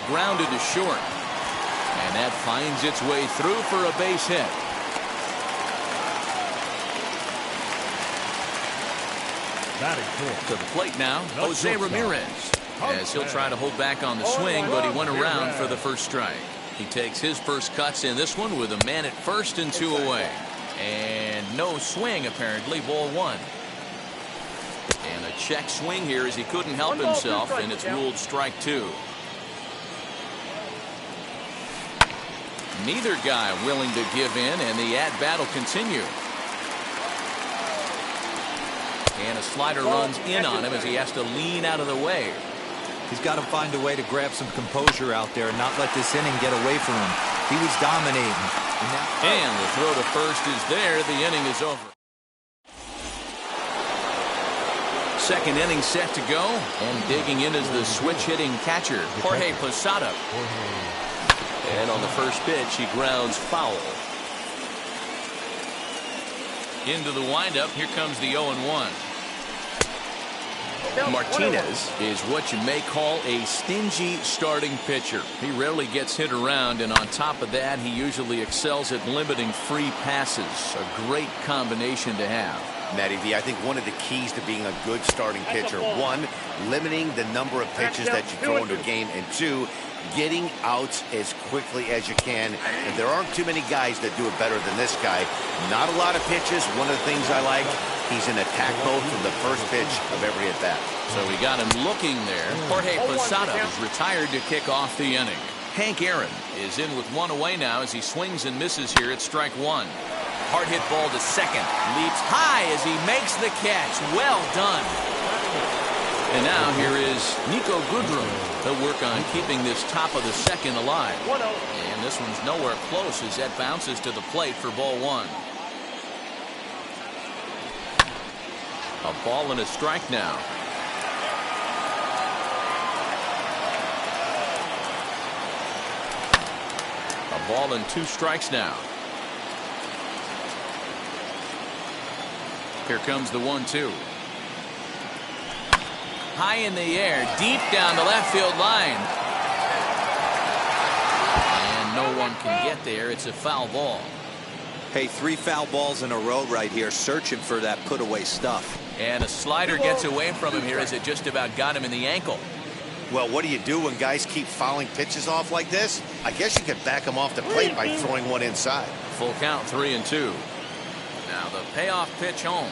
grounded to short. And that finds its way through for a base hit. To the plate now, Jose Ramirez. As he'll try to hold back on the swing, but he went around for the first strike. He takes his first cuts in this one with a man at first and 2 away. And no swing, apparently. Ball 1. And a check swing here as he couldn't help himself, and it's ruled strike 2. Neither guy willing to give in, and the at-bat will continue. And a slider runs in on him as he has to lean out of the way. He's got to find a way to grab some composure out there and not let this inning get away from him. He was dominating. And the throw to first is there. The inning is over. Second inning set to go. And digging in is the switch-hitting catcher, Jorge Posada. And on the first pitch, he grounds foul. Into the windup. Here comes the 0-1. Martinez is what you may call a stingy starting pitcher. He rarely gets hit around, and on top of that, he usually excels at limiting free passes. A great combination to have. Matty V, I think one of the keys to being a good starting pitcher, one, limiting the number of pitches that you throw into a game, and two, getting outs as quickly as you can. And there aren't too many guys that do it better than this guy. Not a lot of pitches. One of the things I like, he's in attack mode from the first pitch of every at bat. So we got him looking there. Jorge Posada is retired to kick off the inning. Hank Aaron is in with 1 away now as he swings and misses here at strike 1. Hard hit ball to second. Leaps high as he makes the catch. Well done. And now here is Niko Goodrum. They'll work on keeping this top of the second alive. And this one's nowhere close as that bounces to the plate for ball 1. A ball and a strike now. A ball and 2 strikes now. Here comes the 1-2. High in the air, deep down the left field line. And no one can get there. It's a foul ball. Hey, 3 foul balls in a row right here, searching for that put-away stuff. And a slider gets away from him here as it just about got him in the ankle. Well, what do you do when guys keep fouling pitches off like this? I guess you could back them off the plate by throwing one inside. Full count, 3-2. Now the payoff pitch home.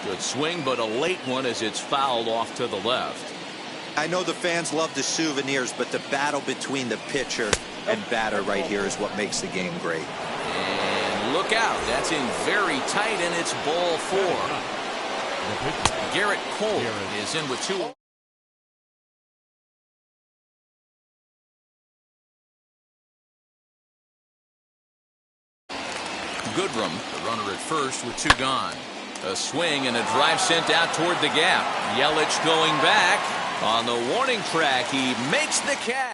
Good swing, but a late one as it's fouled off to the left. I know the fans love the souvenirs, but the battle between the pitcher and batter right here is what makes the game great. And look out. That's in very tight, and it's ball 4. Garrett Cole is in with 2. Goodrum, the runner at first with 2 gone. A swing and a drive sent out toward the gap. Yelich going back. On the warning track, he makes the catch.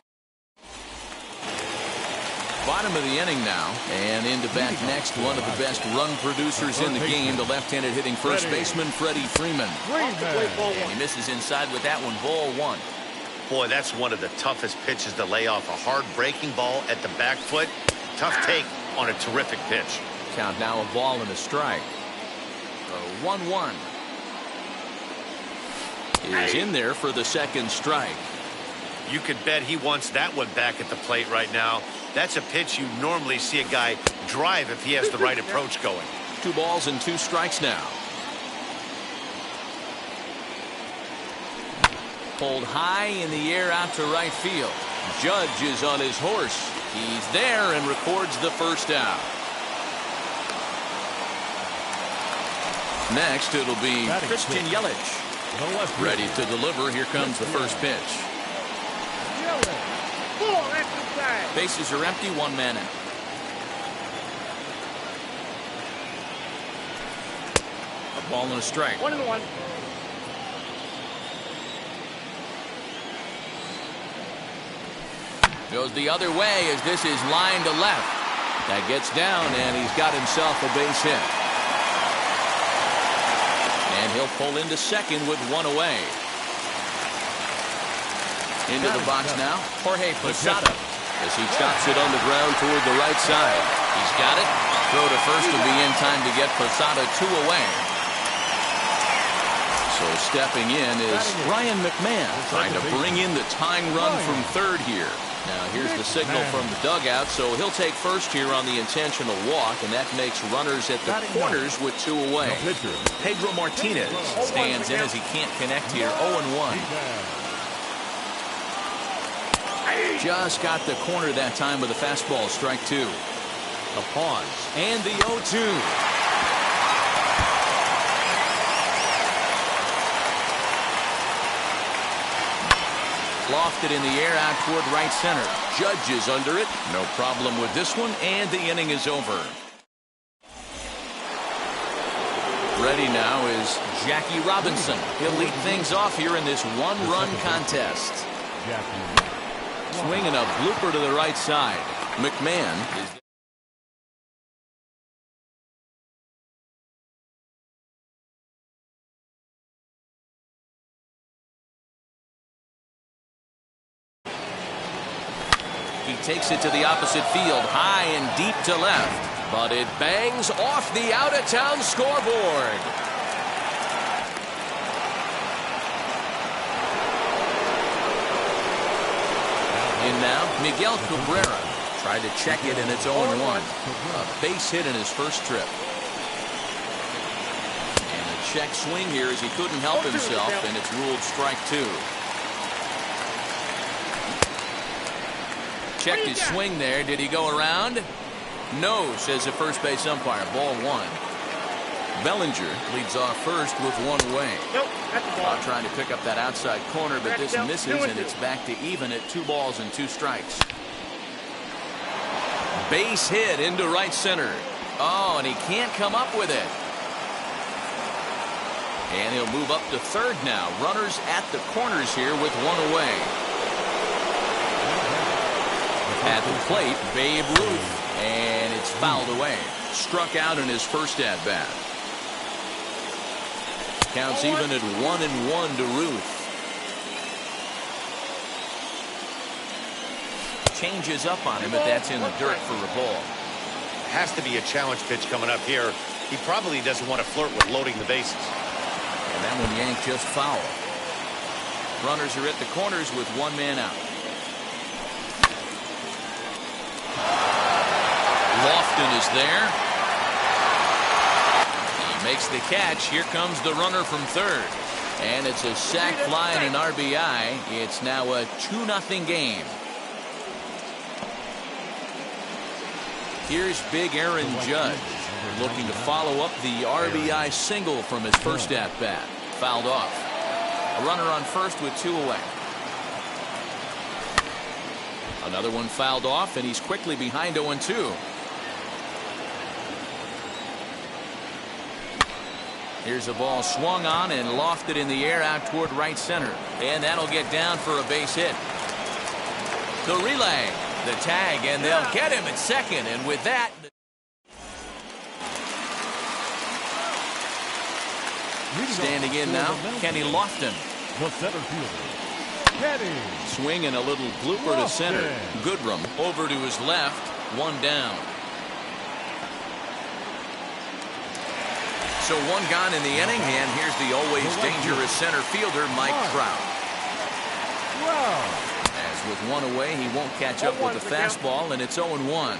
Bottom of the inning now, and into bat next, one of the best run producers in the game, the left-handed hitting first baseman Freddie Freeman. And he misses inside with that one, ball 1. Boy, that's one of the toughest pitches to lay off. A hard breaking ball at the back foot. Tough take on a terrific pitch. Count now, a ball and a strike. 1-1 is in there for the second strike. You could bet he wants that one back at the plate right now. That's a pitch you normally see a guy drive if he has the right approach going. 2 balls and 2 strikes now. Pulled high in the air out to right field. Judge is on his horse. He's there and records the first out. Next, it'll be Christian Yelich. Ready to deliver. Here comes the first pitch. Bases are empty, 1 man out. A ball and a strike. 1-1. Goes the other way as this is line to left. That gets down, and he's got himself a base hit. And he'll pull into second with one away. Into the box now, Jorge Posada, as he chops it on the ground toward the right side. He's got it. Throw to first will be in time to get Posada 2 away. So stepping in is Ryan McMahon, trying to bring in the tying run from third here. Now here's the signal from the dugout, so he'll take first here on the intentional walk, and that makes runners at the corners with 2 away. Pedro Martinez stands in as he can't connect here, 0-1. Just got the corner that time with a fastball, strike 2. A pause, and the 0-2. Lofted in the air out toward right center. Judge is under it. No problem with this one, and the inning is over. Ready now is Jackie Robinson. He'll lead things off here in this one-run contest. Swinging a blooper to the right side. McMahon is... He takes it to the opposite field, high and deep to left, but it bangs off the out-of-town scoreboard. In now, Miguel Cabrera tried to check it, and it's 0-1. A base hit in his first trip. And a check swing here as he couldn't help himself, and it's ruled strike 2. Checked his swing there. Did he go around? No, says the first base umpire. Ball 1. Bellinger leads off first with 1 away. Trying to pick up that outside corner, but this misses, and it's back to even at 2 balls and 2 strikes. Base hit into right center. Oh, and he can't come up with it. And he'll move up to third now. Runners at the corners here with 1 away. At the plate, Babe Ruth, and it's fouled away. Struck out in his first at-bat. Counts even at 1-1 to Ruth. Changes up on him, but that's in the dirt for a ball. Has to be a challenge pitch coming up here. He probably doesn't want to flirt with loading the bases. And that one yanked just foul. Runners are at the corners with 1 man out. Lofton is there. He makes the catch. Here comes the runner from third. And it's a sac fly and an RBI. It's now a 2-0 game. Here's big Aaron Judge looking to follow up the RBI single from his first at-bat. Fouled off. A runner on first with 2 away. Another one fouled off, and he's quickly behind 0-2. Here's a ball swung on and lofted in the air out toward right center. And that'll get down for a base hit. The relay, the tag, and they'll get him at second. And with that... Standing in now, Kenny Lofton. The center fielder, Kenny. Swing and a little blooper to center. Goodrum over to his left, 1 down. So 1 gone in the inning, and here's the always dangerous center fielder, Mike Trout. As with 1 away, he won't catch up with the fastball, and it's 0-1.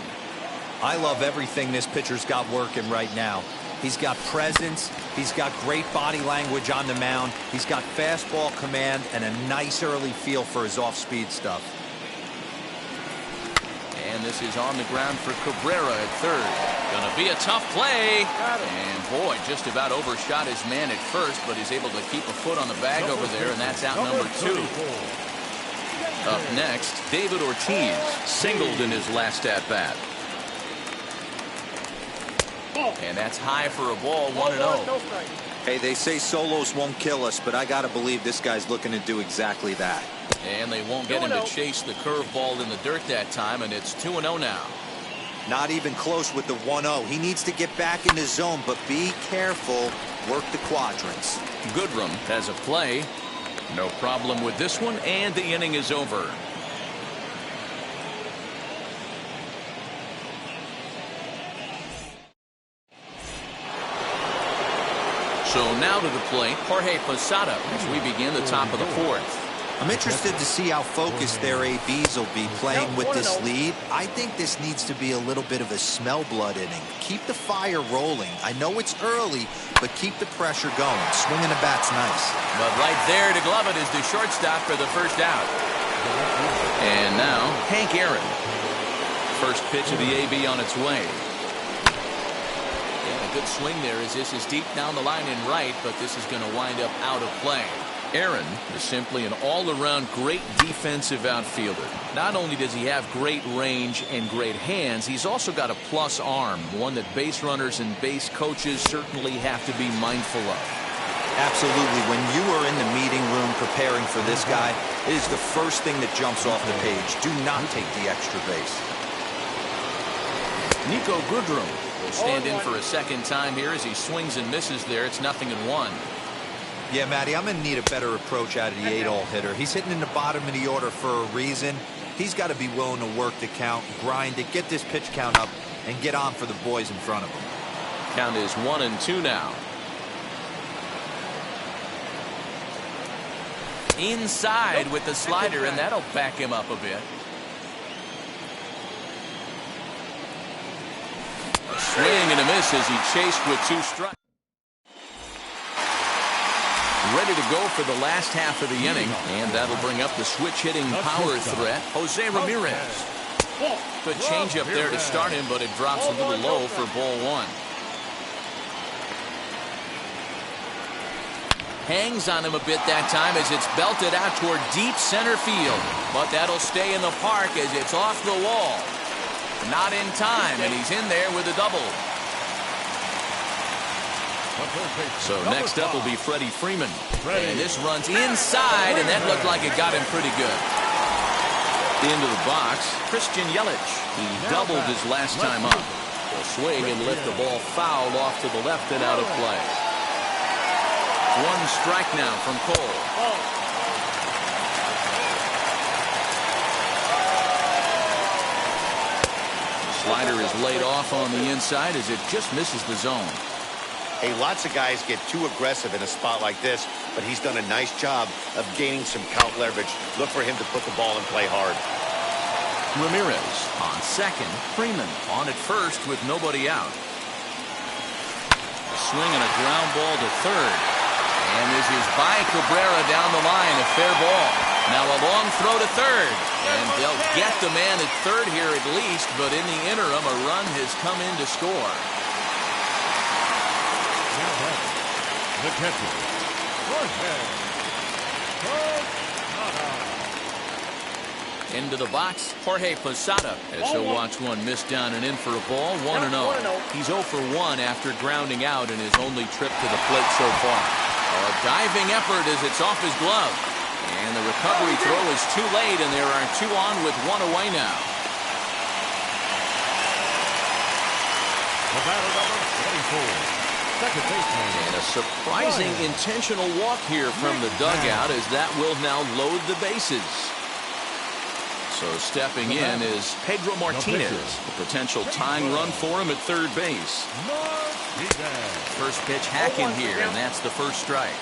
I love everything this pitcher's got working right now. He's got presence. He's got great body language on the mound. He's got fastball command and a nice early feel for his off-speed stuff. And this is on the ground for Cabrera at third. Gonna be a tough play. And boy, just about overshot his man at first, but he's able to keep a foot on the bag over there, and that's out number 2. Up next, David Ortiz singled in his last at-bat. And that's high for a ball, 1-0. Hey, they say solos won't kill us, but I got to believe this guy's looking to do exactly that. And they won't get him to chase the curveball in the dirt that time, and it's 2-0 now. Not even close with the 1-0. He needs to get back in the zone, but be careful. Work the quadrants. Goodrum has a play. No problem with this one, and the inning is over. So now to the plate, Jorge Posada as we begin the top of the fourth. I'm interested to see how focused their ABs will be playing with this lead. I think this needs to be a little bit of a smell blood inning. Keep the fire rolling. I know it's early, but keep the pressure going. Swinging the bat's nice. But right there to glove it is the shortstop for the first out. And now Hank Aaron. First pitch of the AB on its way. Yeah, a good swing there as this is deep down the line and right, but this is going to wind up out of play. Aaron is simply an all-around great defensive outfielder. Not only does he have great range and great hands, he's also got a plus arm, one that base runners and base coaches certainly have to be mindful of. Absolutely. When you are in the meeting room preparing for this guy, it is the first thing that jumps off the page. Do not take the extra base. Niko Goodrum will stand in for a second time here as he swings and misses there. It's 0-1. Yeah, Matty, I'm going to need a better approach out of the 8-hole hitter. He's hitting in the bottom of the order for a reason. He's got to be willing to work the count, grind it, get this pitch count up, and get on for the boys in front of him. Count is 1-2 now. Inside with the slider, and that'll back him up a bit. A swing and a miss as he chased with 2 strikes. Ready to go for the last half of the inning, and that'll bring up the switch-hitting power threat, Jose Ramirez. Good changeup there to start him, but it drops a little low for ball 1. Hangs on him a bit that time as it's belted out toward deep center field, but that'll stay in the park as it's off the wall. Not in time, and he's in there with a double. So next up will be Freddie Freeman. And this runs inside, and that looked like it got him pretty good. Into the box, Christian Yelich. He doubled his last time up. Will swing and lift the ball foul off to the left and out of play. 1 strike now from Cole. The slider is laid off on the inside as it just misses the zone. Hey, lots of guys get too aggressive in a spot like this, but he's done a nice job of gaining some count leverage. Look for him to put the ball in play hard. Ramirez on second. Freeman on at first with nobody out. A swing and a ground ball to third. And this is by Cabrera down the line, a fair ball. Now a long throw to third. And they'll get the man at third here at least, but in the interim, a run has come in to score. The catcher, Jorge Posada. Into the box, Jorge Posada, as he'll watch one miss down and in for a ball, 1-0. He's 0 for 1 after grounding out in his only trip to the plate so far. A diving effort as it's off his glove. And the recovery throw is too late, and there are 2 on with 1 away now. The batter number 24. And a surprising intentional walk here from the dugout as that will now load the bases. So stepping in is Pedro Martinez, a potential tying run for him at third base. First pitch hacking here, and that's the first strike.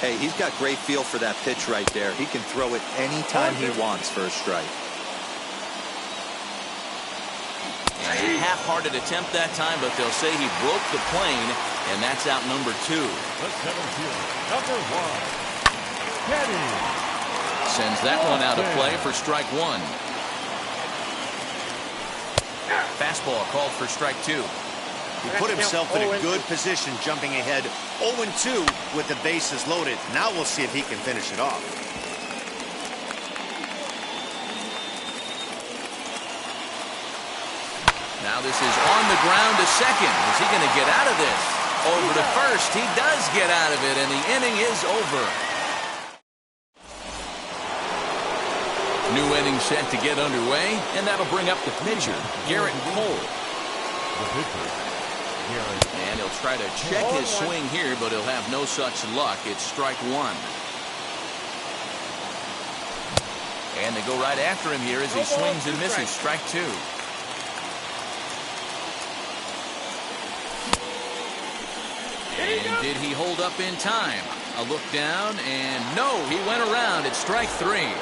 Hey, he's got great feel for that pitch right there. He can throw it anytime he wants for a strike. A half-hearted attempt that time, but they'll say he broke the plane, and that's out number 2. The center fielder, number 1, Kenny. Sends that one out of play for strike 1. Fastball called for strike 2. He put himself in a good position jumping ahead 0-2 with the bases loaded. Now we'll see if he can finish it off. Now this is on the ground to second. Is he going to get out of this? Over to first. He does get out of it, and the inning is over. New inning set to get underway, and that'll bring up the pitcher, Garrett Cole. The pitcher, Garrett. And he'll try to check his swing here, but he'll have no such luck. It's strike one. And they go right after him here as he swings and misses. Strike two. And did he hold up in time? A look down, and no, he went around. It's strike three.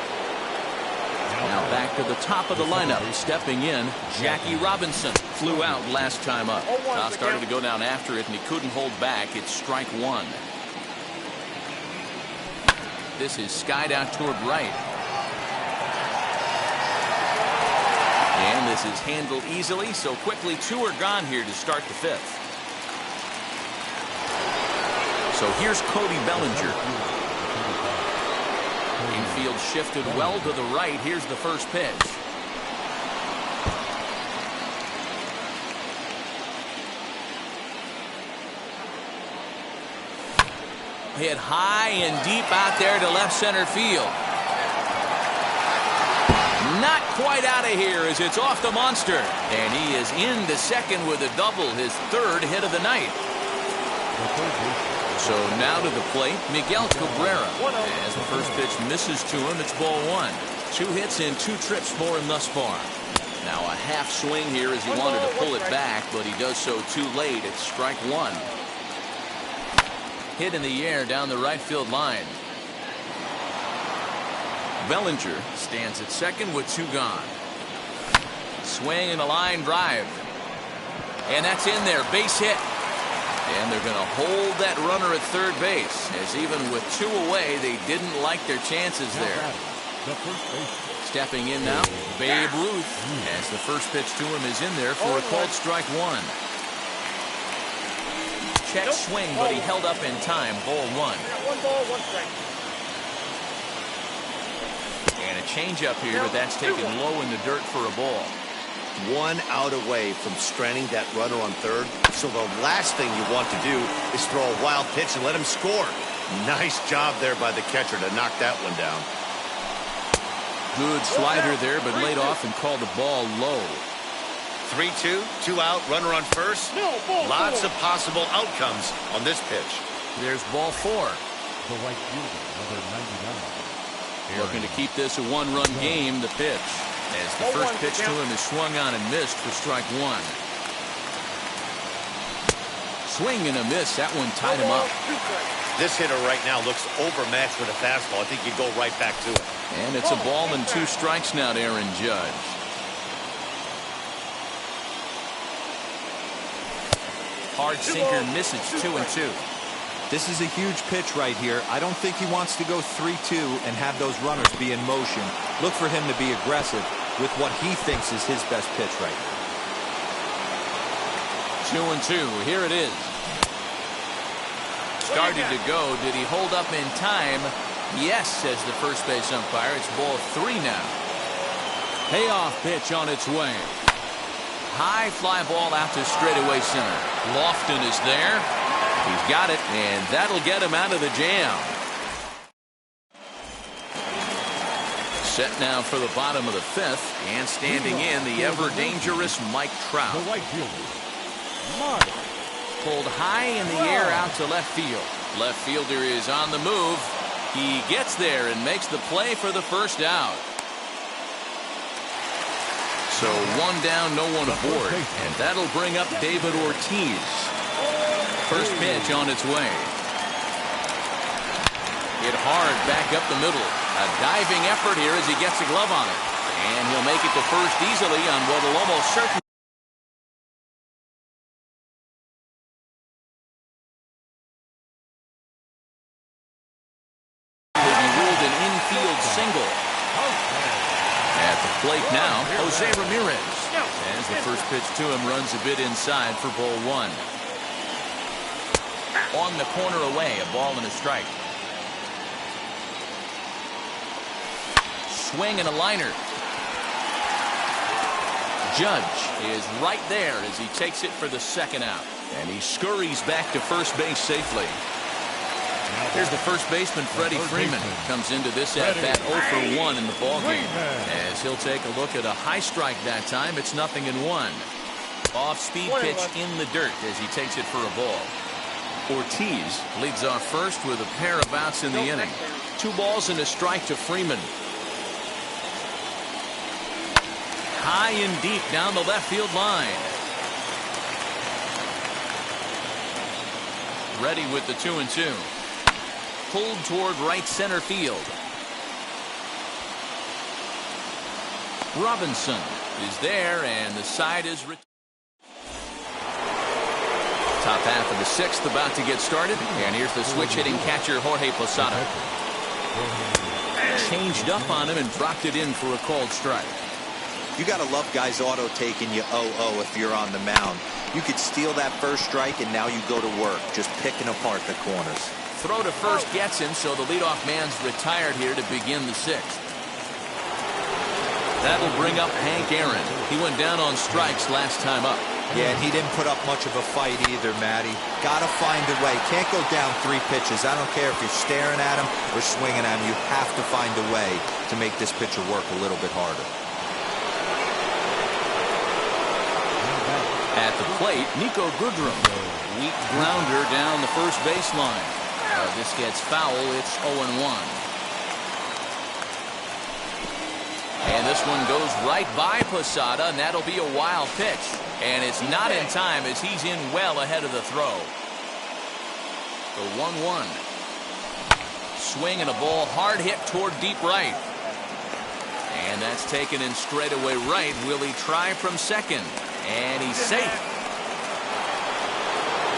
Now back to the top of the lineup. Stepping in, Jackie Robinson. Flew out last time up. Started to go down after it, and he couldn't hold back. It's strike one. This is skied out toward right. And this is handled easily, so quickly two are gone here to start the fifth. So here's Cody Bellinger. Infield shifted well to the right. Here's the first pitch. Hit high and deep out there to left center field. Not quite out of here as it's off the monster. And he is into second with a double, his third hit of the night. So now to the plate, Miguel Cabrera. As the first pitch misses to him, it's ball one. 2 hits in 2 trips for him thus far. Now a half swing here as he wanted to pull it back, but he does so too late. It's strike one. Hit in the air down the right field line. Bellinger stands at second with 2 gone. Swing and a line drive. And that's in there. Base hit. And they're going to hold that runner at third base, as even with 2 away, they didn't like their chances there. Stepping in now, Babe Ruth, as the first pitch to him is in there for a called strike one. Check swing, but he held up in time. Ball one. 1 ball, 1 strike. And a changeup here, but that's taken low in the dirt for a ball. 1 out away from stranding that runner on third. So the last thing you want to do is throw a wild pitch and let him score. Nice job there by the catcher to knock that one down. Good slider there, but laid off and called the ball low. 3-2, 2 out, runner on first. Lots of possible outcomes on this pitch. There's ball 4. The right fielder, number 99. Looking to keep this a 1-run game. The pitch, as the first pitch to him is swung on and missed for strike one. Swing and a miss. That one tied him up. This hitter right now looks overmatched with a fastball. I think you go right back to it. And it's a ball and 2 strikes now to Aaron Judge. Hard sinker misses. 2-2. This is a huge pitch right here. I don't think he wants to go 3-2 and have those runners be in motion. Look for him to be aggressive with what he thinks is his best pitch right now. 2-2. Here it is. Started to go. Did he hold up in time? Yes, says the first base umpire. It's ball 3 now. Payoff pitch on its way. High fly ball out to straightaway center. Lofton is there. He's got it, and that'll get him out of the jam. Set now for the bottom of the 5th, and standing in the ever-dangerous Mike Trout. The right fielder, Mike. Pulled high in the air out to left field. Left fielder is on the move. He gets there and makes the play for the first out. So 1 down, no one aboard, and that'll bring up David Ortiz. First pitch on its way. Hit hard back up the middle. A diving effort here as he gets a glove on it. And he'll make it to first easily on what will almost certainly be ruled an infield single. At the plate now, Jose Ramirez. As the first pitch to him runs a bit inside for ball 1. On the corner away, a ball and a strike. Swing and a liner. Judge is right there as he takes it for the 2nd out. And he scurries back to first base safely. Here's the first baseman, Freddie Freeman. Comes into this at-bat 0 for 1 in the ballgame. As he'll take a look at a high strike that time, it's 0-1. Off-speed pitch in the dirt as he takes it for a ball. Ortiz leads off first with a pair of outs in the inning. 2 balls and a strike to Freeman. High and deep down the left field line. Ready with the 2-2. Pulled toward right center field. Robinson is there, and the side is top half of the 6th about to get started, and here's the switch hitting catcher Jorge Posada. Changed up on him and dropped it in for a called strike. You got to love guys auto taking you 0-0 if you're on the mound. You could steal that first strike, and now you go to work just picking apart the corners. Throw to first gets him, so the leadoff man's retired here to begin the 6th. That'll bring up Hank Aaron. He went down on strikes last time up. Yeah, and he didn't put up much of a fight either, Matty. Got to find a way. Can't go down 3 pitches. I don't care if you're staring at him or swinging at him. You have to find a way to make this pitcher work a little bit harder. At the plate, Niko Goodrum. Weak grounder down the first baseline. This gets foul. It's 0-1. And this one goes right by Posada, and that'll be a wild pitch. And it's not in time as he's in well ahead of the throw. The 1-1. Swing and a ball hard hit toward deep right. And that's taken in straightaway right. Will he try from second? And he's safe.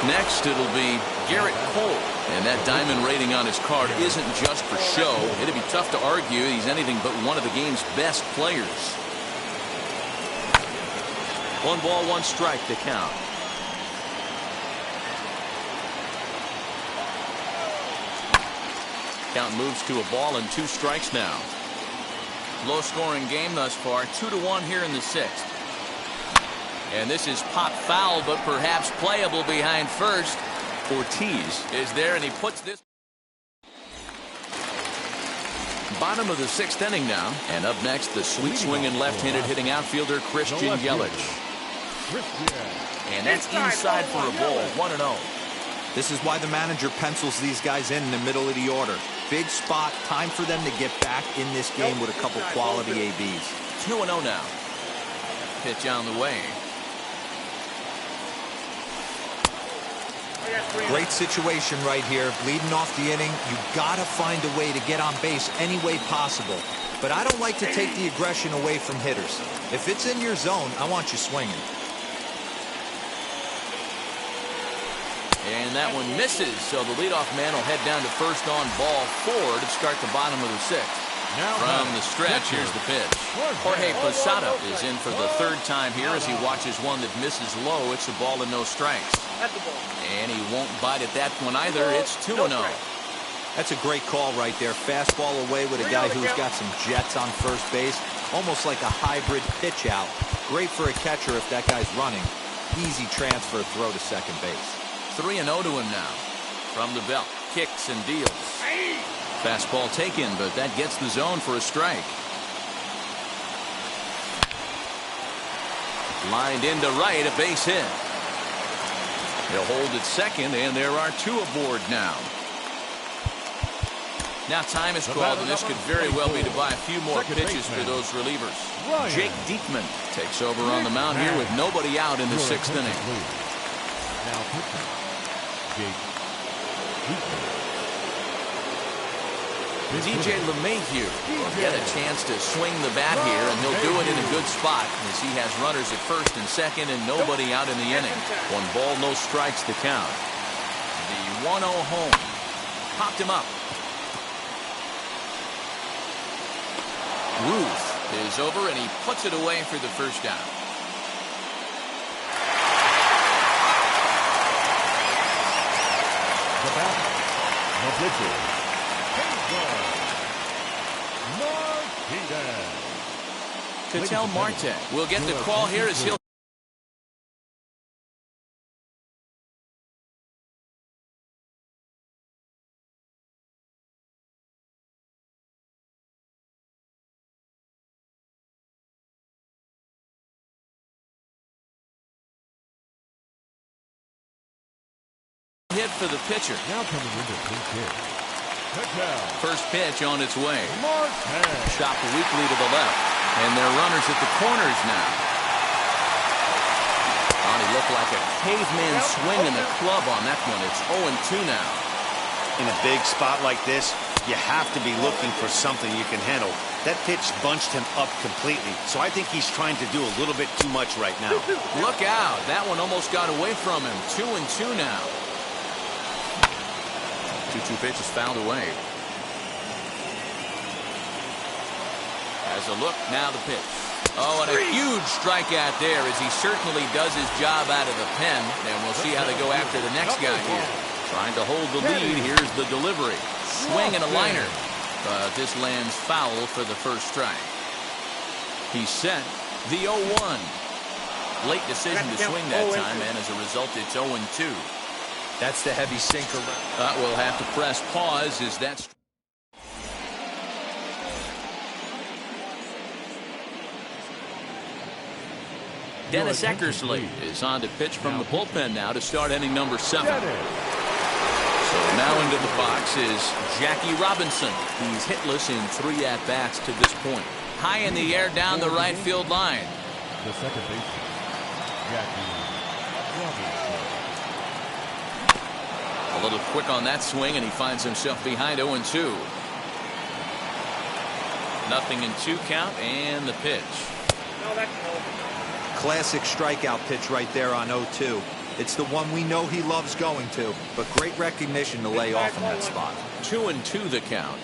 Next, it'll be Garrett Cole. And that diamond rating on his card isn't just for show. It'd be tough to argue he's anything but one of the game's best players. 1 ball, 1 strike to count. Count moves to a ball and 2 strikes now. Low scoring game thus far. 2-1 here in the 6th. And this is pop foul, but perhaps playable behind first. Ortiz is there, and he puts this. Bottom of the 6th inning now. And up next, the sweet swinging left-handed hitting outfielder Christian Yelich. And that's inside for a ball. 1-0. This is why the manager pencils these guys in the middle of the order. Big spot. Time for them to get back in this game with a couple quality ABs. 2-0 now. Pitch on the way. Great situation right here. Leading off the inning, you gotta find a way to get on base any way possible. But I don't like to take the aggression away from hitters. If it's in your zone, I want you swinging. And that one misses, so the leadoff man will head down to first on ball 4 to start the bottom of the 6th. From the stretch, here's the pitch. Jorge Posada is in for the 3rd time here as he watches one that misses low. It's a ball and no strikes. And he won't bite at that one either. It's 2-0. That's a great call right there. Fastball away with a guy who's got some jets on first base. Almost like a hybrid pitch out. Great for a catcher if that guy's running. Easy transfer throw to second base. 3-0 to him now. From the belt, kicks and deals. Fastball taken, but that gets the zone for a strike. Lined into right, a base hit. He'll hold at second, and there are 2 aboard now. Now time is called, and this could very well be to buy a few more pitches for those relievers. Jake Diekman takes over on the mound here with nobody out in the 6th inning. Now pitching, Jake Diekman. DJ LeMahieu will get a chance to swing the bat here, and he'll do it in a good spot as he has runners at first and second and nobody out in the inning. 1 ball, no strikes to count. The 1-0 home. Popped him up. Ruth is over, and he puts it away for the first down. The batter, the pitcher, Ketel Marte will get the call here as he'll good for the pitcher. Now coming into the pitch. Touchdown. First pitch on its way. Marquez. Chopped weakly to the left. And they're runners at the corners now. Oh, he looked like a caveman swinging the club on that one. It's 0-2 now. In a big spot like this, you have to be looking for something you can handle. That pitch bunched him up completely, so I think he's trying to do a little bit too much right now. Look out. That one almost got away from him. 2-2 now. 2-2 pitch is fouled away. As a look, now the pitch. Oh, and a huge strikeout there as he certainly does his job out of the pen. And we'll see how they go after the next guy here. Trying to hold the lead. Here's the delivery. Swing and a liner. But this lands foul for the first strike. He's set the 0-1. Late decision to swing that time, and as a result, it's 0-2. That's the heavy sinker. We'll have to press pause as that's... Dennis Eckersley is on to pitch from the bullpen now to start inning number 7. So now into the box is Jackie Robinson. He's hitless in 3 at-bats to this point. High in the air down the right field line. The second baseman, Jackie Robinson. A little quick on that swing, and he finds himself behind 0-2. Nothing in 2 count, and the pitch. Classic strikeout pitch right there on 0-2. It's the one we know he loves going to, but great recognition to lay off in that spot. 2-2 the count.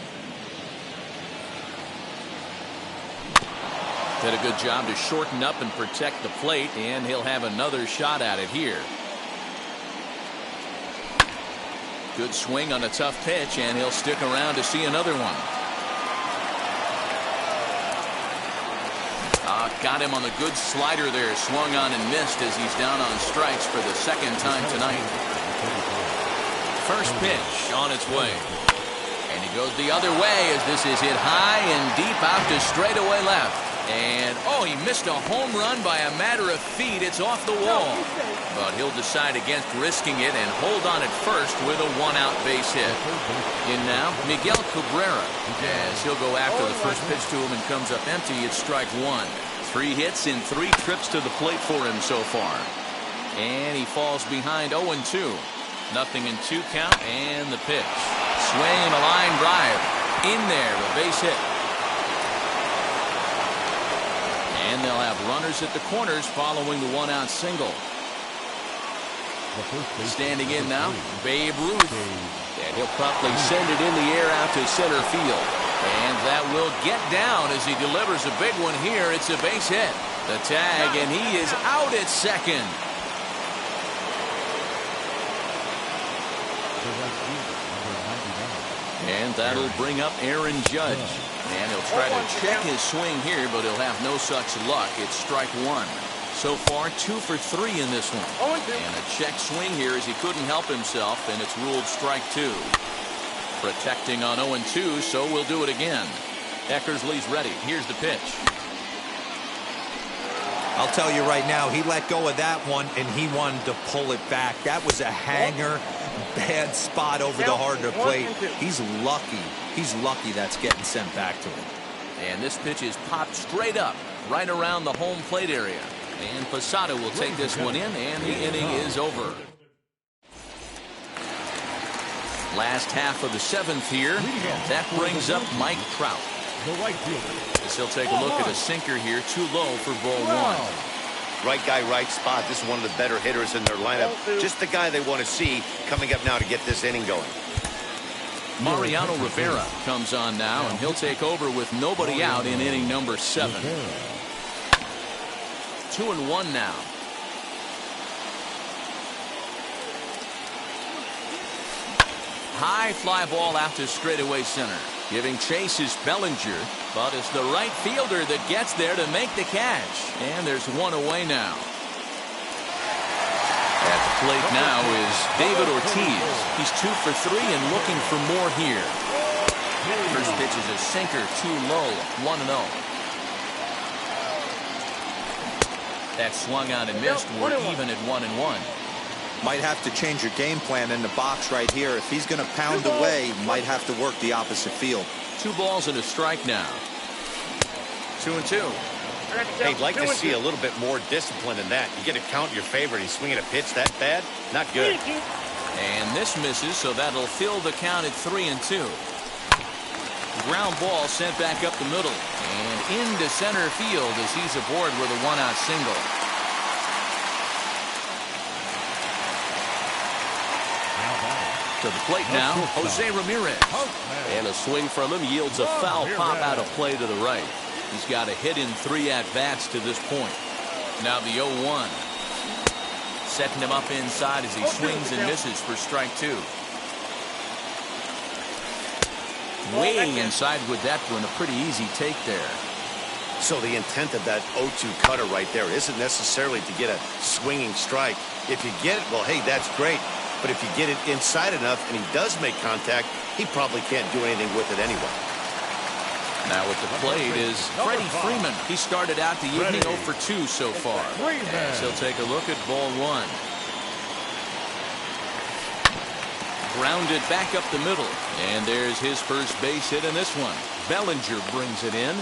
Did a good job to shorten up and protect the plate, and he'll have another shot at it here. Good swing on a tough pitch, and he'll stick around to see another one. Got him on the good slider there. Swung on and missed as he's down on strikes for the second time tonight. First pitch on its way. And he goes the other way as this is hit high and deep out to straightaway left. And, oh, he missed a home run by a matter of feet. It's off the wall. But he'll decide against risking it and hold on at first with a 1-out base hit. In now, Miguel Cabrera, as he'll go after the first pitch to him and comes up empty. It's strike 1. 3 hits in 3 trips to the plate for him so far. And he falls behind 0-2. Nothing in 2 count, and the pitch. Swing and a line drive. In there, a base hit. And they'll have runners at the corners following the 1-out single. Standing in now, Babe Ruth. And he'll promptly send it in the air out to center field. And that will get down as he delivers a big one here. It's a base hit. The tag, and he is out at second. And that'll bring up Aaron Judge. And he'll try to check his swing here, but he'll have no such luck. It's strike 1. So far, 2 for 3 in this one. And a check swing here as he couldn't help himself, and it's ruled strike 2. Protecting on 0-2, so we'll do it again. Eckersley's ready. Here's the pitch. I'll tell you right now, he let go of that one, and he wanted to pull it back. That was a hanger, bad spot over the heart of the plate. He's lucky. He's lucky that's getting sent back to him. And this pitch is popped straight up, right around the home plate area. And Posada will take this one in, and the inning is over. Last half of the 7th here. That brings up Mike Trout. As he'll take a look at a sinker here, too low for ball 1. Right guy, right spot. This is one of the better hitters in their lineup. Just the guy they want to see coming up now to get this inning going. Mariano Rivera comes on now, and he'll take over with nobody out in inning number 7. 2-1 now. High fly ball out to straightaway center. Giving chase is Bellinger, but it's the right fielder that gets there to make the catch. And there's one away now. At the plate now is David Ortiz. He's 2 for 3 and looking for more here. First pitch is a sinker, too low, 1-0. That swung on and missed. We're even at 1-1. Might have to change your game plan in the box right here. If he's going to pound away, might have to work the opposite field. 2 balls and a strike now. 2-2. Hey, I'd like to see a little bit more discipline in that. You get a count in your favor and he's swinging a pitch that bad? Not good. And this misses, so that'll fill the count at 3-2. Ground ball sent back up the middle and into center field as he's aboard with a 1-out single. To the plate now, Jose Ramirez. And a swing from him yields a foul pop out of play to the right. He's got a hit in 3 at-bats to this point. Now the 0-1. Setting him up inside as he swings and misses for strike 2. Way inside with that one. A pretty easy take there. So the intent of that 0-2 cutter right there isn't necessarily to get a swinging strike. If you get it, well, hey, that's great. But if you get it inside enough and he does make contact, he probably can't do anything with it anyway. Now at the plate is Freddie Freeman. He started out the evening 0 for 2 so far. As he'll take a look at ball 1. Grounded back up the middle. And there's his first base hit in this one. Bellinger brings it in.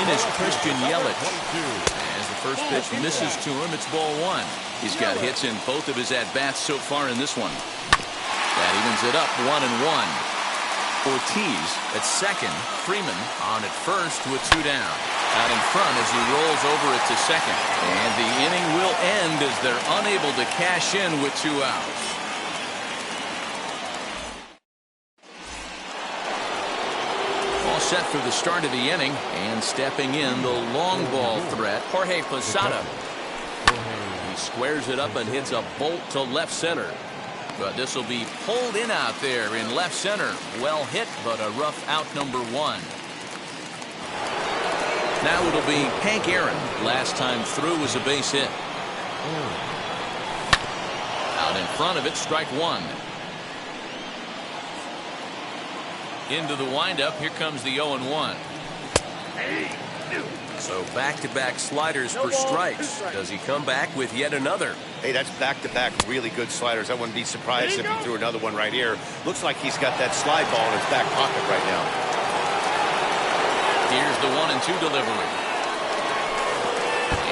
In is Christian Yelich. As the first pitch misses to him, it's ball 1. He's got hits in both of his at-bats so far in this one. That evens it up 1-1. Ortiz at second. Freeman on at first with 2 down. Out in front as he rolls over it to second. And the inning will end as they're unable to cash in with 2 outs. All set for the start of the inning. And stepping in, the long ball threat, Jorge Posada. He squares it up and hits a bolt to left center. But this will be pulled in out there in left center. Well hit, but a rough out number 1. Now it'll be Hank Aaron. Last time through was a base hit. Out in front of it, strike 1. Into the windup, here comes the 0-1. So back-to-back sliders for strikes. Does he come back with yet another? Hey, that's back-to-back really good sliders. I wouldn't be surprised if he threw another one right here. Looks like he's got that slide ball in his back pocket right now. Here's the 1-2 delivery.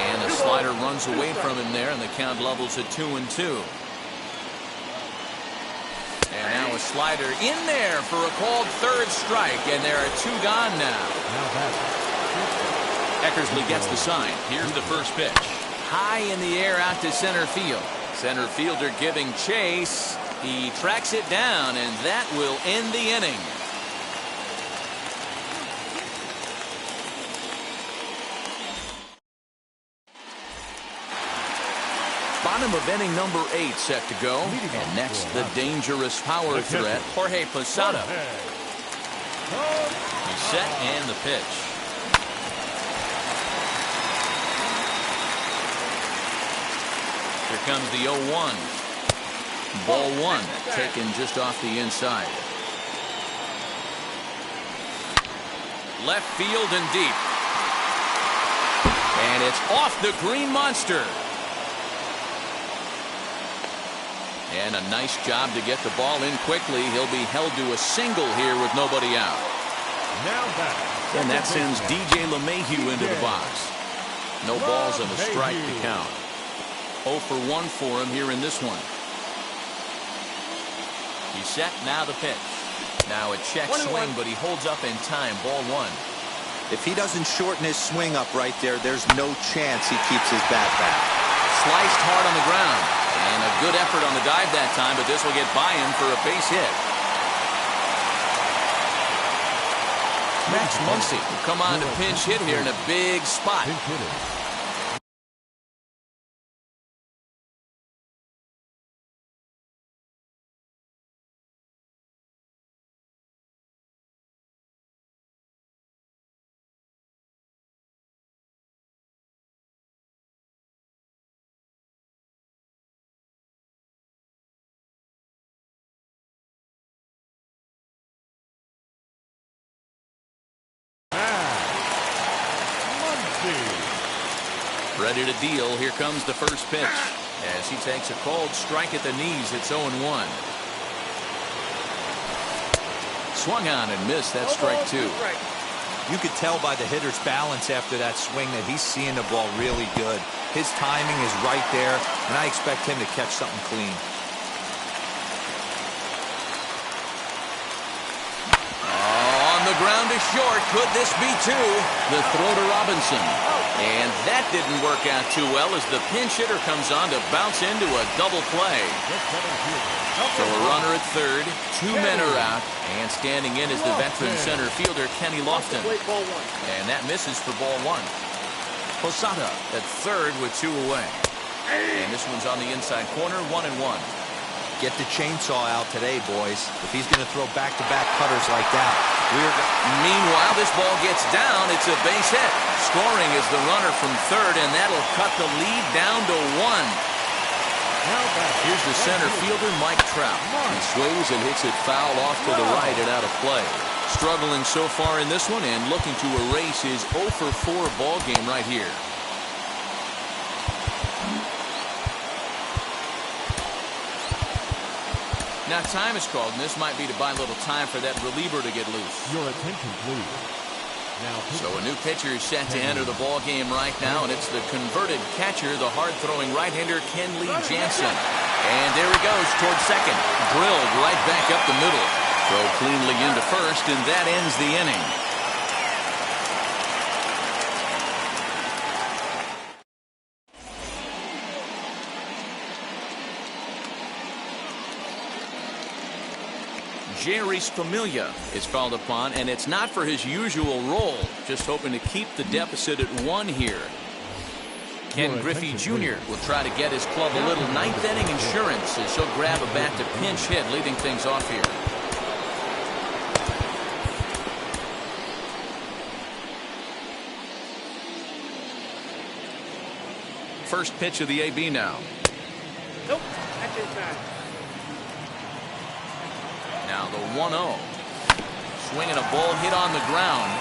And the slider runs away from him there, and the count levels at 2-2. And now a slider in there for a called third strike, and there are 2 gone now. Eckersley gets the sign. Here's the first pitch. High in the air out to center field. Center fielder giving chase. He tracks it down, and that will end the inning. Bottom of inning number 8 set to go. And next, the dangerous power threat, Jorge Posada. He's set and the pitch. Here comes the 0-1. Ball 1 taken just off the inside. Left field and deep. And it's off the green monster. And a nice job to get the ball in quickly. He'll be held to a single here with nobody out. And that sends DJ LeMahieu into the box. No balls and a strike to count. 0 for 1 for him here in this one. He's set, now the pitch. Now a check swing, but he holds up in time. Ball 1. If he doesn't shorten his swing up right there, there's no chance he keeps his bat back. Sliced hard on the ground. And a good effort on the dive that time, but this will get by him for a base hit. Max Muncy will come on to pinch hit here in a big spot. Ready to deal. Here comes the first pitch. As he takes a cold strike at the knees, it's 0-1. Swung on and missed. That's strike two. You could tell by the hitter's balance after that swing that he's seeing the ball really good. His timing is right there, and I expect him to catch something clean. On the ground is short. Could this be two? The throw to Robinson. And that didn't work out too well as the pinch hitter comes on to bounce into a double play. So a runner at third, two men are out, and standing in is the veteran center fielder Kenny Lofton. And that misses for ball one. Posada at third with two away. And this one's on the inside corner, 1-1. Get the chainsaw out today, boys. If he's going to throw back-to-back cutters like that, Meanwhile, this ball gets down. It's a base hit. Scoring is the runner from third, and that'll cut the lead down to 1. Here's the center fielder, Mike Trout. He swings and hits it foul off to the right and out of play. Struggling so far in this one and looking to erase his 0-for-4 ball game right here. Now time is called, and this might be to buy a little time for that reliever to get loose. Your attention, please. Now, so a new pitcher is set to enter the ball game right now, and it's the converted catcher, the hard-throwing right-hander Kenley Jansen. And there he goes toward second. Drilled right back up the middle. Throw cleanly into first, and that ends the inning. Jeurys Familia is called upon, and it's not for his usual role, just hoping to keep the deficit at 1 here. Ken Griffey Jr. will try to get his club a little ninth-inning insurance as he'll grab a bat to pinch hit, leading things off here. First pitch of the AB now. Nope, that's inside. Now the 1-0. Swinging a ball hit on the ground.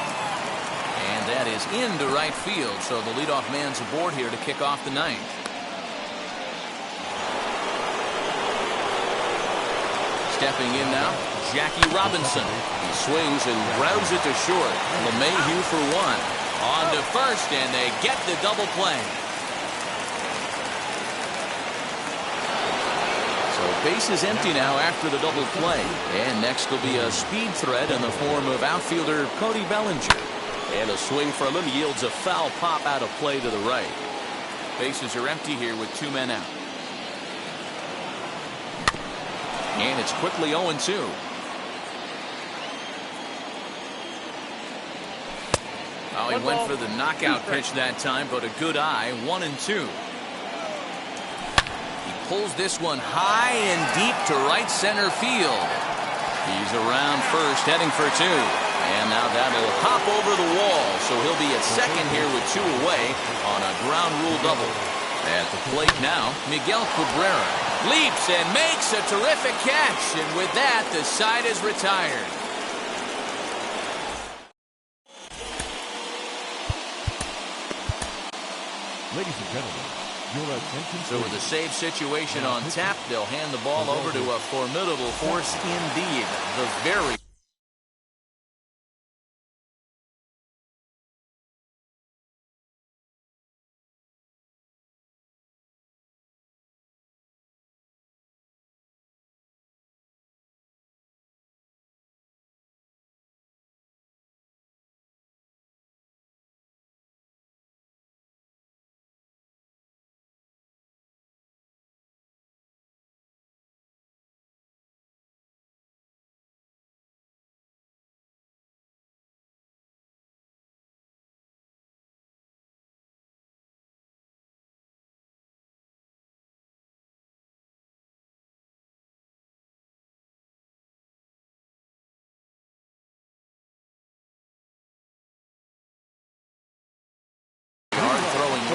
And that is into right field, so the leadoff man's aboard here to kick off the ninth. Stepping in now, Jackie Robinson. He swings and grounds it to short. LeMahieu for 1. On to first, and they get the double play. Base is empty now after the double play. And next will be a speed threat in the form of outfielder Cody Bellinger. And a swing for a little yields a foul pop out of play to the right. Bases are empty here with 2 men out. And it's quickly 0-2. Oh, he went for the knockout pitch that time, but a good eye. 1-2. Pulls this one high and deep to right center field. He's around first, heading for 2. And now that'll hop over the wall, so he'll be at second here with 2 away on a ground rule double. At the plate now, Miguel Cabrera leaps and makes a terrific catch, and with that, the side is retired. ladies and gentlemen, your attention. So with a save situation on tap, they'll hand the ball over to a formidable force indeed. The very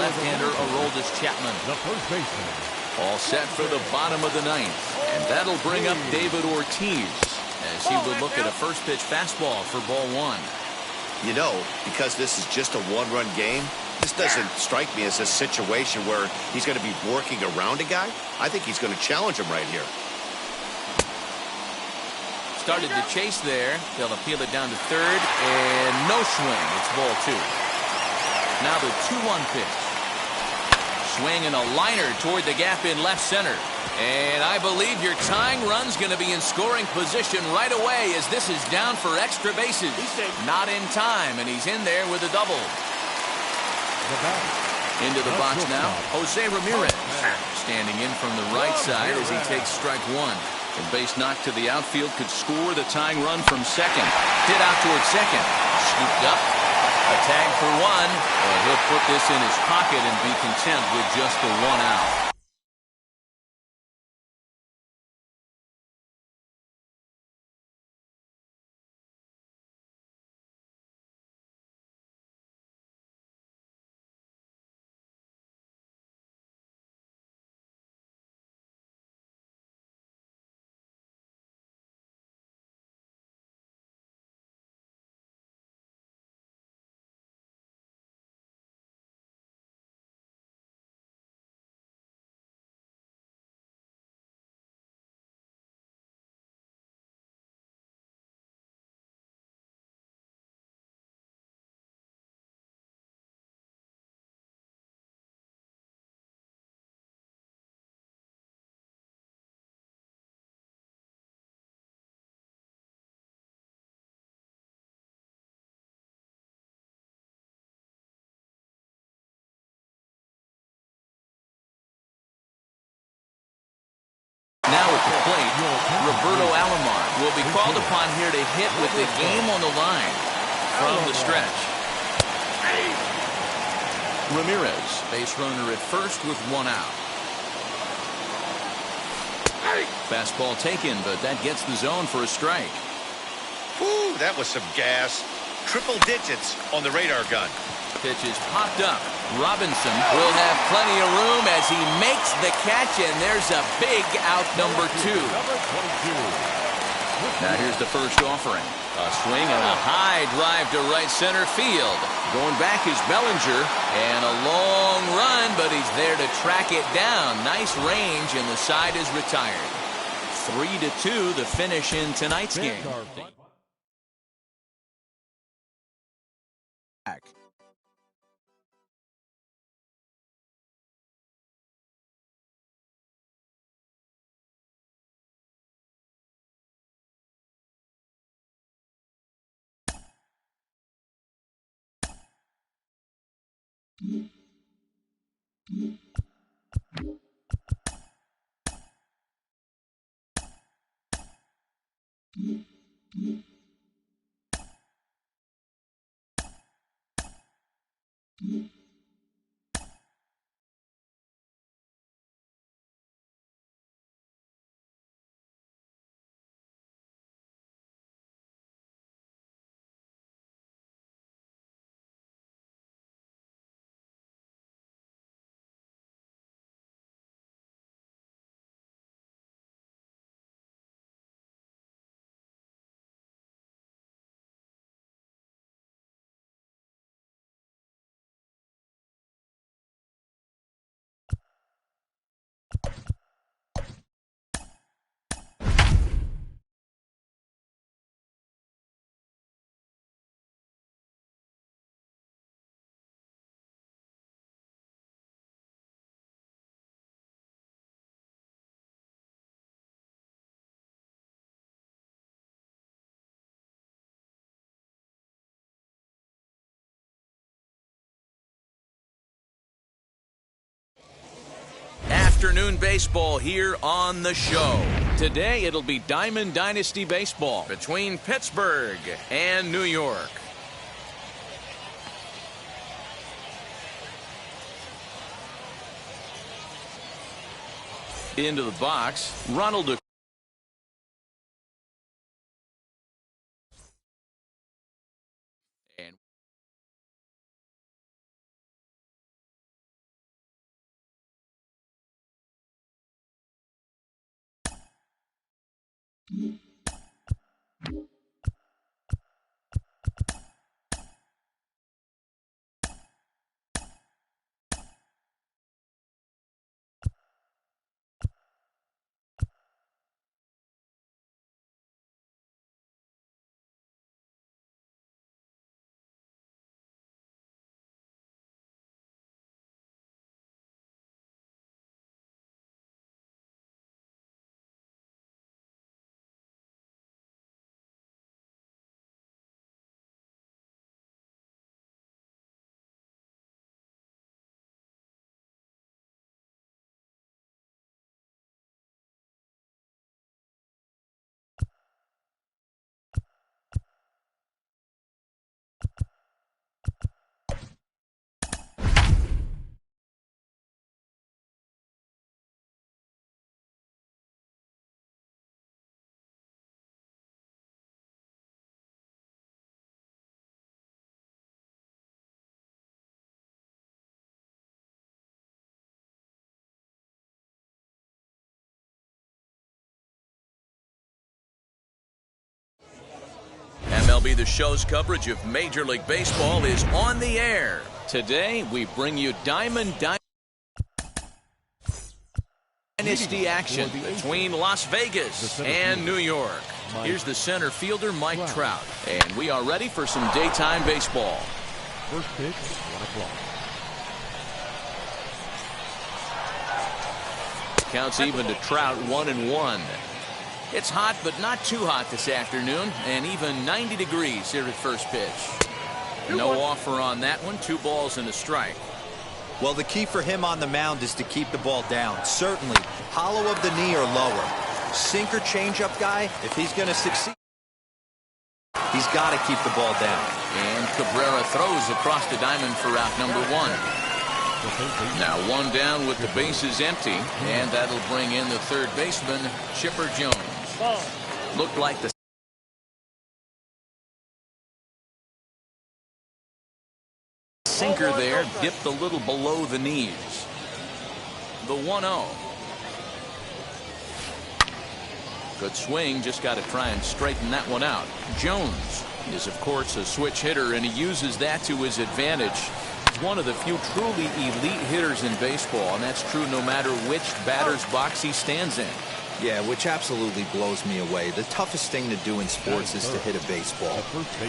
left-hander Aroldis Chapman. The first baseman. All set for the bottom of the ninth. And that'll bring up David Ortiz as he would look at a first pitch fastball for ball 1. You know, because this is just a one-run game, this doesn't strike me as a situation where he's going to be working around a guy. I think he's going to challenge him right here. Started to chase there. They'll appeal it down to third, and no swing. It's ball 2. Now the 2-1 pitch. Swing and a liner toward the gap in left center. And I believe your tying run's going to be in scoring position right away as this is down for extra bases. Not in time, and he's in there with a double. Into the box now, Jose Ramirez. Standing in from the right side as he takes strike 1. A base knock to the outfield could score the tying run from second. Hit out towards second. Scooped up. A tag for 1. And he'll put this in his pocket and be content with just the 1 out. Now at the plate, Roberto Alomar will be called upon here to hit with the game on the line from the stretch. Ramirez, base runner at first with 1 out. Fastball taken, but that gets the zone for a strike. Whew, that was some gas. Triple digits on the radar gun. Pitch is popped up. Robinson will have plenty of room as he makes the catch, and there's a big out number 2. Now here's the first offering. A swing and a high drive to right center field. Going back is Bellinger, and a long run, but he's there to track it down. Nice range, and the side is retired. 3-2 the finish in tonight's game. Afternoon baseball here on the show. Today it'll be Diamond Dynasty baseball between Pittsburgh and New York. Into the box, Ronald MLB The Show's coverage of Major League Baseball is on the air. Today, we bring you Diamond Dynasty action between Las Vegas and New York. Here's the center fielder, Mike Trout. And we are ready for some daytime baseball. First pitch, 1 o'clock. Counts even to Trout, 1-1. It's hot, but not too hot this afternoon, and even 90 degrees here at first pitch. No offer on that one. 2 balls and a strike. Well, the key for him on the mound is to keep the ball down. Certainly, hollow of the knee or lower. Sinker changeup guy, if he's going to succeed, he's got to keep the ball down. And Cabrera throws across the diamond for out number 1. Now 1 down with the bases empty, and that'll bring in the third baseman, Chipper Jones. Looked like the sinker there dipped a little below the knees. The 1-0. Good swing, just got to try and straighten that one out. Jones is, of course, a switch hitter, and he uses that to his advantage. He's one of the few truly elite hitters in baseball, and that's true no matter which batter's box he stands in. Yeah, which absolutely blows me away. The toughest thing to do in sports is to hit a baseball.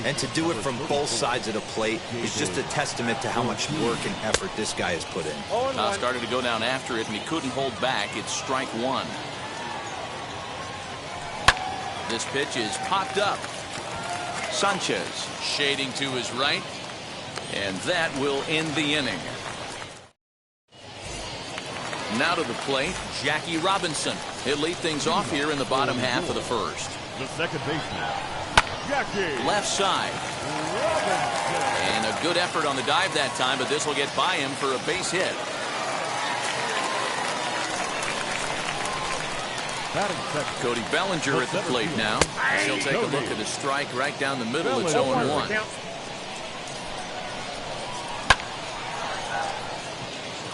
And to do it from both sides of the plate is just a testament to how much work and effort this guy has put in. Started to go down after it, and he couldn't hold back. It's strike 1. This pitch is popped up. Sanchez shading to his right, and that will end the inning. Now to the plate, Jackie Robinson. He'll lead things off here in the bottom half of the first. The second baseman, Jackie Left side. Robinson. And a good effort on the dive that time, but this will get by him for a base hit. Cody Bellinger at the plate now. He'll take a look at a strike right down the middle. It's 0-1.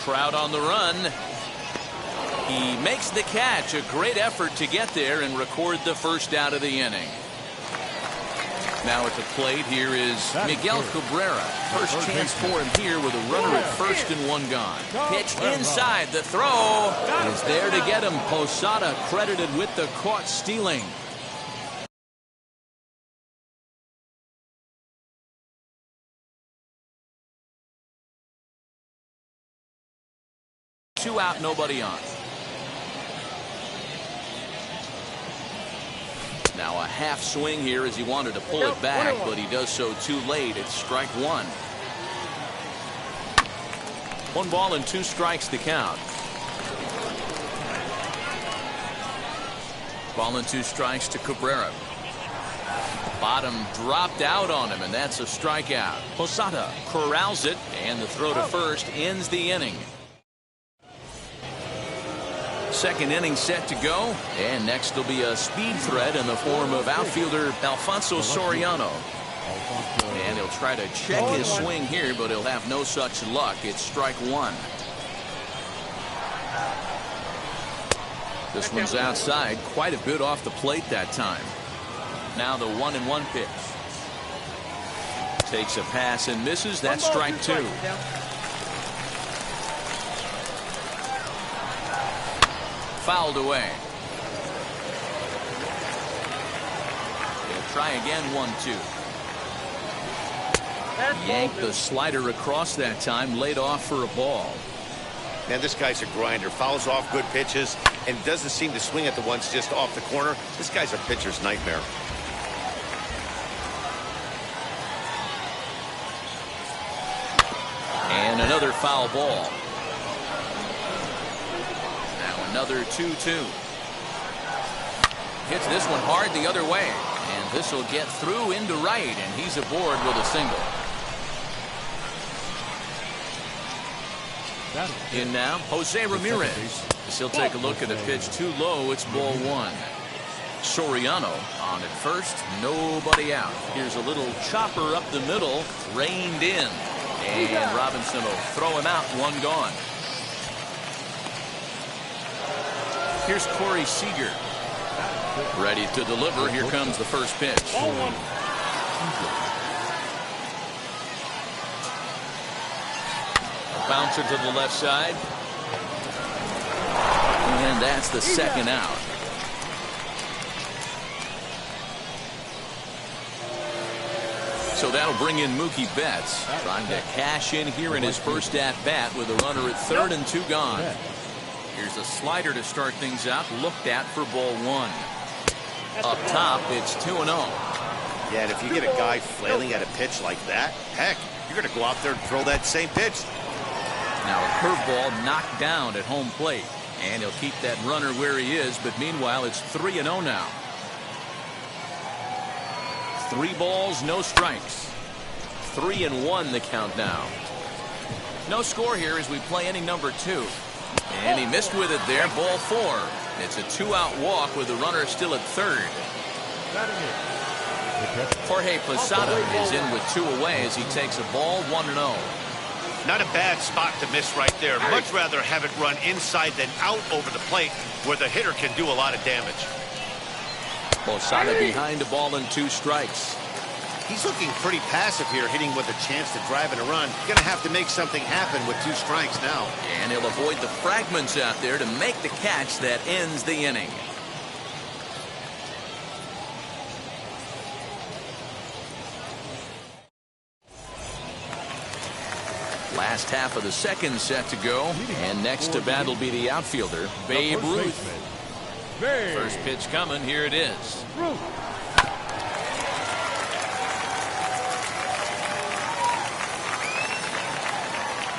Trout on the run. He makes the catch. A great effort to get there and record the first out of the inning. Now at the plate, here is Miguel Cabrera. First chance for him here with a runner at first and 1 gone. Pitch inside. The throw is there to get him. Posada credited with the caught stealing. Two out, nobody on. Now a half swing here as he wanted to pull it back, but he does so too late. It's strike 1. 1 ball and 2 strikes to count. Ball and 2 strikes to Cabrera. Bottom dropped out on him, and that's a strikeout. Posada corrals it, and the throw to first ends the inning. Second inning set to go, and next will be a speed threat in the form of outfielder Alfonso Soriano. And he'll try to check his swing here, but he'll have no such luck. It's strike 1. This one's outside, quite a bit off the plate that time. Now the 1-1 pitch. Takes a pass and misses. That's strike 2. Fouled away. They'll try again, 1-2. Yanked the slider across that time, laid off for a ball. Man, this guy's a grinder. Fouls off good pitches and doesn't seem to swing at the ones just off the corner. This guy's a pitcher's nightmare. And another foul ball. Another 2-2. Hits this one hard the other way, and this will get through into right, and he's aboard with a single. In now, Jose Ramirez. He'll take a look at the pitch too low. It's ball 1. Soriano on at first, nobody out. Here's a little chopper up the middle, reined in, and Robinson will throw him out, 1 gone. Here's Corey Seager. Ready to deliver. Here comes the first pitch. A bouncer to the left side. And that's the second out. So that'll bring in Mookie Betts, trying to cash in here in his first at-bat with a runner at third and 2 gone. Here's a slider to start things out, looked at for ball 1. Up top, it's 2-0. Yeah, and if you get a guy flailing at a pitch like that, heck, you're going to go out there and throw that same pitch. Now a curveball knocked down at home plate, and he'll keep that runner where he is, but meanwhile it's 3-0 now. 3 balls, no strikes. 3-1 the count now. No score here as we play inning number 2. And he missed with it there, ball 4. It's a 2-out walk with the runner still at third. Jorge Posada is in with 2 away as he takes a ball 1-0. Not a bad spot to miss right there. Much rather have it run inside than out over the plate where the hitter can do a lot of damage. Posada behind a ball and 2 strikes. He's looking pretty passive here, hitting with a chance to drive in a run. Going to have to make something happen with 2 strikes now. And he'll avoid the fragments out there to make the catch that ends the inning. Last half of the second set to go, and next to bat will be the outfielder, Babe Ruth. First pitch coming, here it is.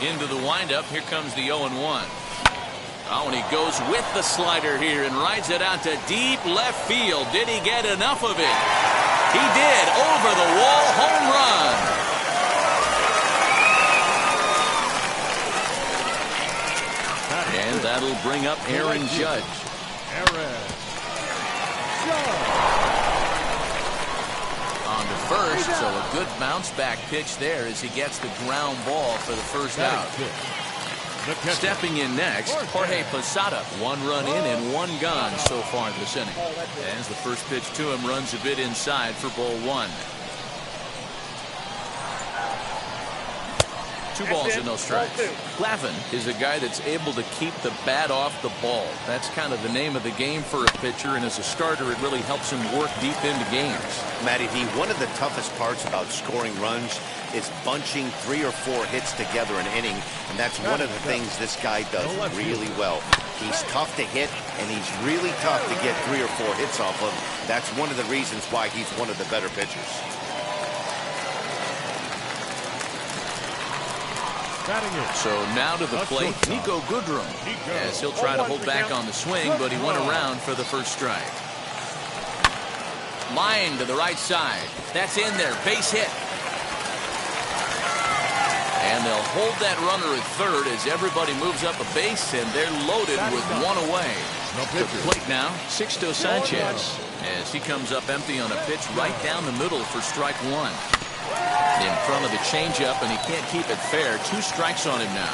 Into the windup, here comes the 0-1. Oh, and he goes with the slider here and rides it out to deep left field. Did he get enough of it? He did. Over the wall, home run. And that'll bring up Aaron Judge. On to first, so a good bounce back pitch there as he gets the ground ball for the first out. Stepping in next, Jorge Posada. 1 run in and 1 gone so far this inning. As the first pitch to him runs a bit inside for ball 1. 2 balls and no strikes. Glavine is a guy that's able to keep the bat off the ball. That's kind of the name of the game for a pitcher, and as a starter it really helps him work deep into games. Matty D, one of the toughest parts about scoring runs is bunching 3 or 4 hits together an inning, and that's one of the things this guy does really well. He's tough to hit, and he's really tough to get 3 or 4 hits off of. That's one of the reasons why he's one of the better pitchers. So now to the plate, Niko Goodrum, as he'll try to hold back on the swing, but he went around for the first strike. Line to the right side. That's in there. Base hit. And they'll hold that runner at third as everybody moves up a base, and they're loaded with 1 away. To the plate now, Sixto Sanchez, as he comes up empty on a pitch right down the middle for strike 1. In front of the changeup, and he can't keep it fair. 2 strikes on him now.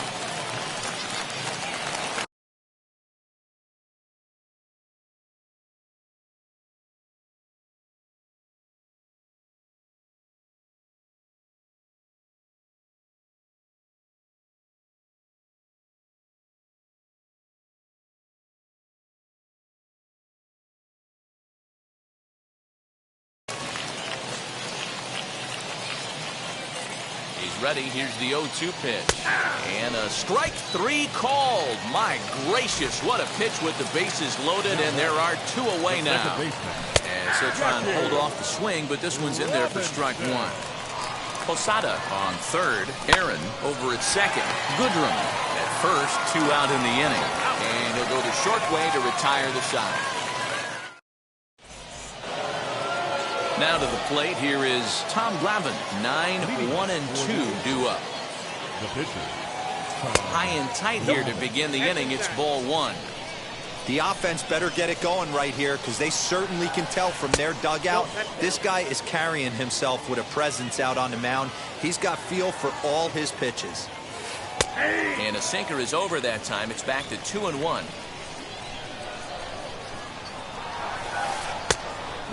Ready. Here's the 0-2 pitch. And a strike 3 called. My gracious, what a pitch with the bases loaded, and there are 2 away now. As he'll try and hold off the swing, but this one's in there for strike 1. Posada on third. Aaron over at second. Goodrum at first. 2 out in the inning. And he'll go the short way to retire the side. Now to the plate, here is Tom Glavine. 9-1-2 due up. High and tight here to begin the inning. It's ball 1. The offense better get it going right here, because they certainly can tell from their dugout this guy is carrying himself with a presence out on the mound. He's got feel for all his pitches. And a sinker is over that time. It's back to 2-1.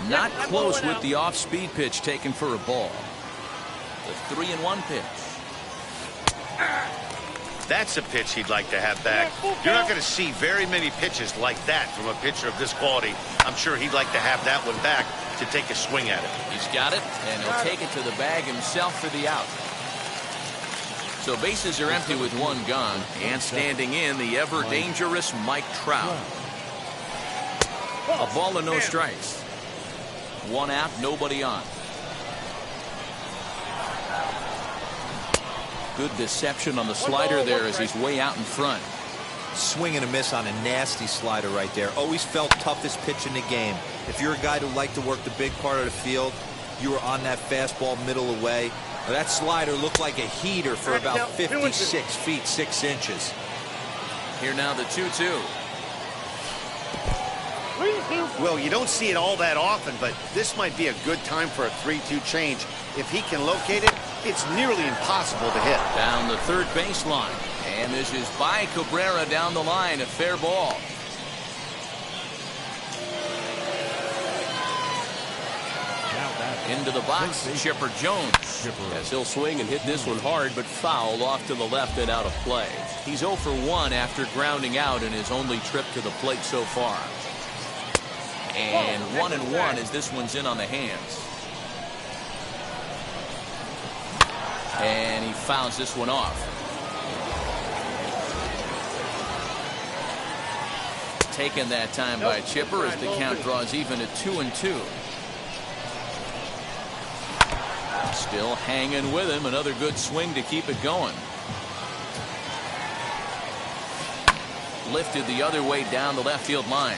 Not close with the off-speed pitch taken for a ball. The 3-1 pitch. That's a pitch he'd like to have back. You're not going to see very many pitches like that from a pitcher of this quality. I'm sure he'd like to have that one back to take a swing at it. He's got it, and he'll take it to the bag himself for the out. So bases are empty with one gone, and standing in the ever-dangerous Mike Trout. A ball and no strikes. One out, nobody on. Good deception on the slider there as he's way out in front. Swing and a miss on a nasty slider right there. Always felt toughest pitch in the game. If you're a guy who liked to work the big part of the field, you were on that fastball middle away. That slider looked like a heater for about 56 feet 6 inches. Here now the 2-2. Well, you don't see it all that often, but this might be a good time for a 3-2 change. If he can locate it, it's nearly impossible to hit. Down the third baseline. And this is by Cabrera down the line. A fair ball. Into the box, Chipper Jones. As he'll swing and hit this one hard, but foul off to the left and out of play. He's 0 for 1 after grounding out in his only trip to the plate so far. And 1-1 as this one's in on the hands. And he fouls this one off. Taken that time by Chipper as the count draws even at 2-2. Still hanging with him. Another good swing to keep it going. Lifted the other way down the left field line.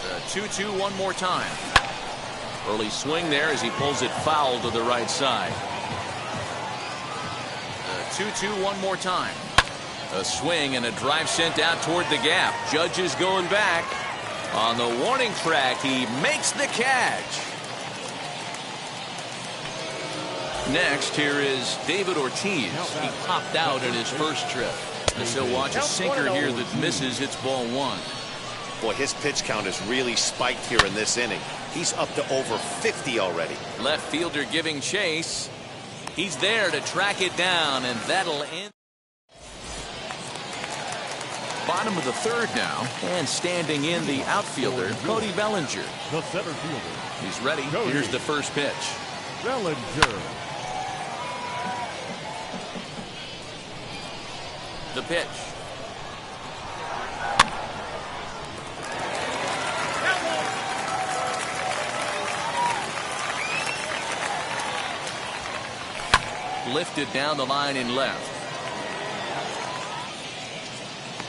The 2-2 one more time. Early swing there as he pulls it foul to the right side. The 2-2 one more time. A swing and a drive sent out toward the gap. Judge is going back. On the warning track, he makes the catch. Next, here is David Ortiz. He popped out in his first trip. As he'll watch a sinker here that misses. It's ball 1. Boy, his pitch count has really spiked here in this inning. He's up to over 50 already. Left fielder giving chase. He's there to track it down, and that'll end. Bottom of the third now, and standing in the outfielder, Cody Bellinger. The center fielder. He's ready. Here's the first pitch. Bellinger. The pitch. Lifted down the line in left.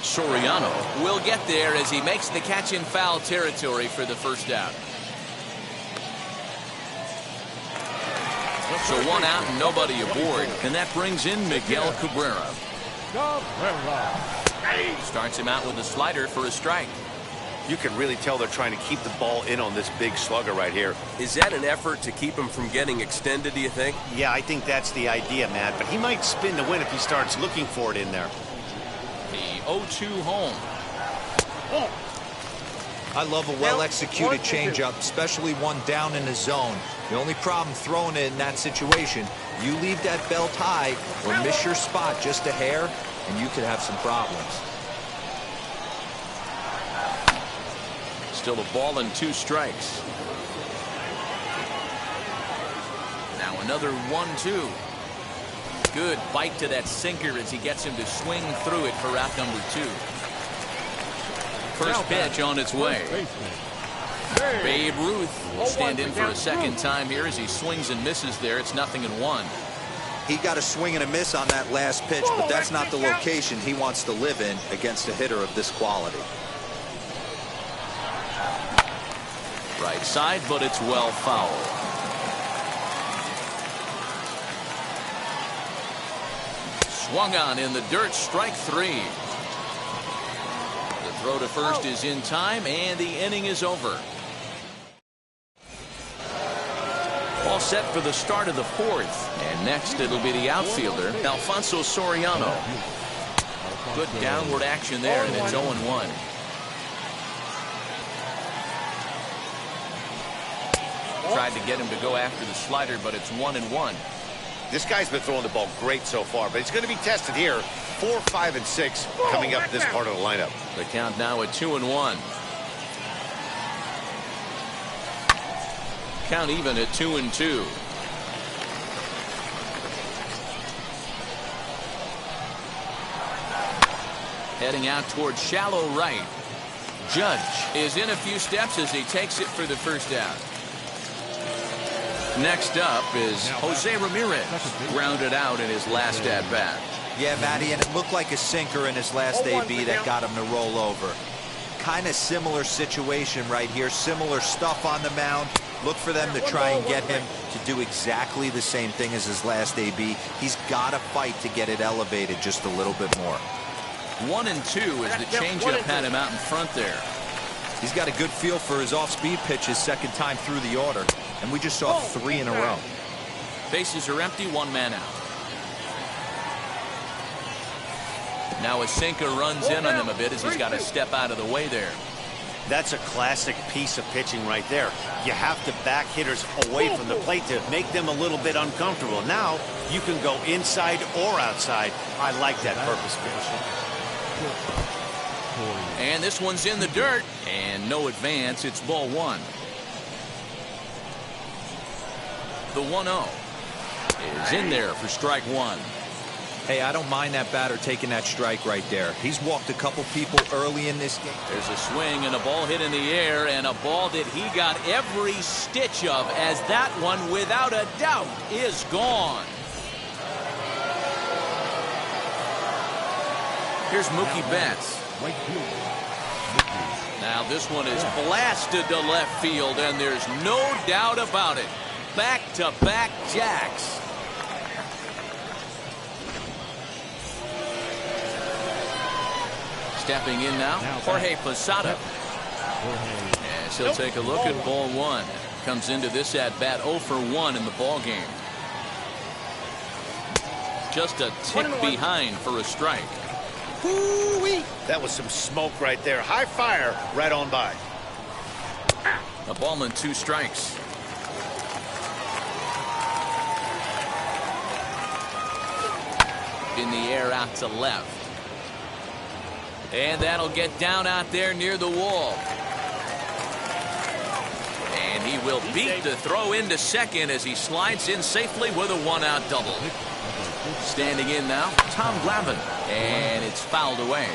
Soriano will get there as he makes the catch in foul territory for the first out. So one out and nobody aboard, and that brings in Miguel Cabrera. Starts him out with a slider for a strike. You can really tell they're trying to keep the ball in on this big slugger right here. Is that an effort to keep him from getting extended, do you think? Yeah, I think that's the idea, Matt, but he might spin to win if he starts looking for it in there. The 0-2 home. I love a well-executed changeup, especially one down in the zone. The only problem throwing it in that situation, you leave that belt high or miss your spot just a hair, and you could have some problems. Still a ball and 2 strikes. Now another 1-2. Good bite to that sinker as he gets him to swing through it for out number 2. First pitch on its way. Babe Ruth will stand in for a second time here as he swings and misses there. It's 0-1. He got a swing and a miss on that last pitch, but that's not the location he wants to live in against a hitter of this quality. Right side, but it's well fouled. Swung on in the dirt, strike 3. The throw to first is in time, and the inning is over. All set for the start of the 4th. And next it'll be the outfielder, Alfonso Soriano. good downward action there, and it's 0-1. Tried to get him to go after the slider, but it's 1-1. This guy's been throwing the ball great so far, but he's going to be tested here. 4, 5, and 6 coming up this part of the lineup. The count now at 2-1. Count even at 2-2. Heading out towards shallow right. Judge is in a few steps as he takes it for the first out. Next up is Jose Ramirez, grounded out in his last at-bat. Yeah, Matty, and it looked like a sinker in his last AB that got him to roll over. Kind of similar situation right here. Similar stuff on the mound. Look for them to try and get him to do exactly the same thing as his last AB. He's got to fight to get it elevated just a little bit more. 1-2 as the changeup had him out in front there. He's got a good feel for his off-speed pitches second time through the order. And we just saw 3 in a row. Bases are empty, 1 man out. Now a sinker runs in on him a bit as he's got to step out of the way there. That's a classic piece of pitching right there. You have to back hitters away from the plate to make them a little bit uncomfortable. Now you can go inside or outside. I like that purpose pitch. And this one's in the dirt, and no advance. It's ball 1. The 1-0 is in there for strike 1. Hey, I don't mind that batter taking that strike right there. He's walked a couple people early in this game. There's a swing and a ball hit in the air, and a ball that he got every stitch of, as that one, without a doubt, is gone. Here's Mookie Betts. Now this one is blasted to left field, and there's no doubt about it. Back-to-back jacks. Stepping in now, Jorge Posada. Yes, he'll take a look at ball 1. Comes into this at-bat 0 for 1 in the ball game. Just a tick behind for a strike. Woo-wee. That was some smoke right there. High fire right on by. A ball and 2 strikes. In the air out to left. And that'll get down out there near the wall. And he will beat the throw into second as he slides in safely with a 1-out double. Standing in now, Tom Glavine. And it's fouled away.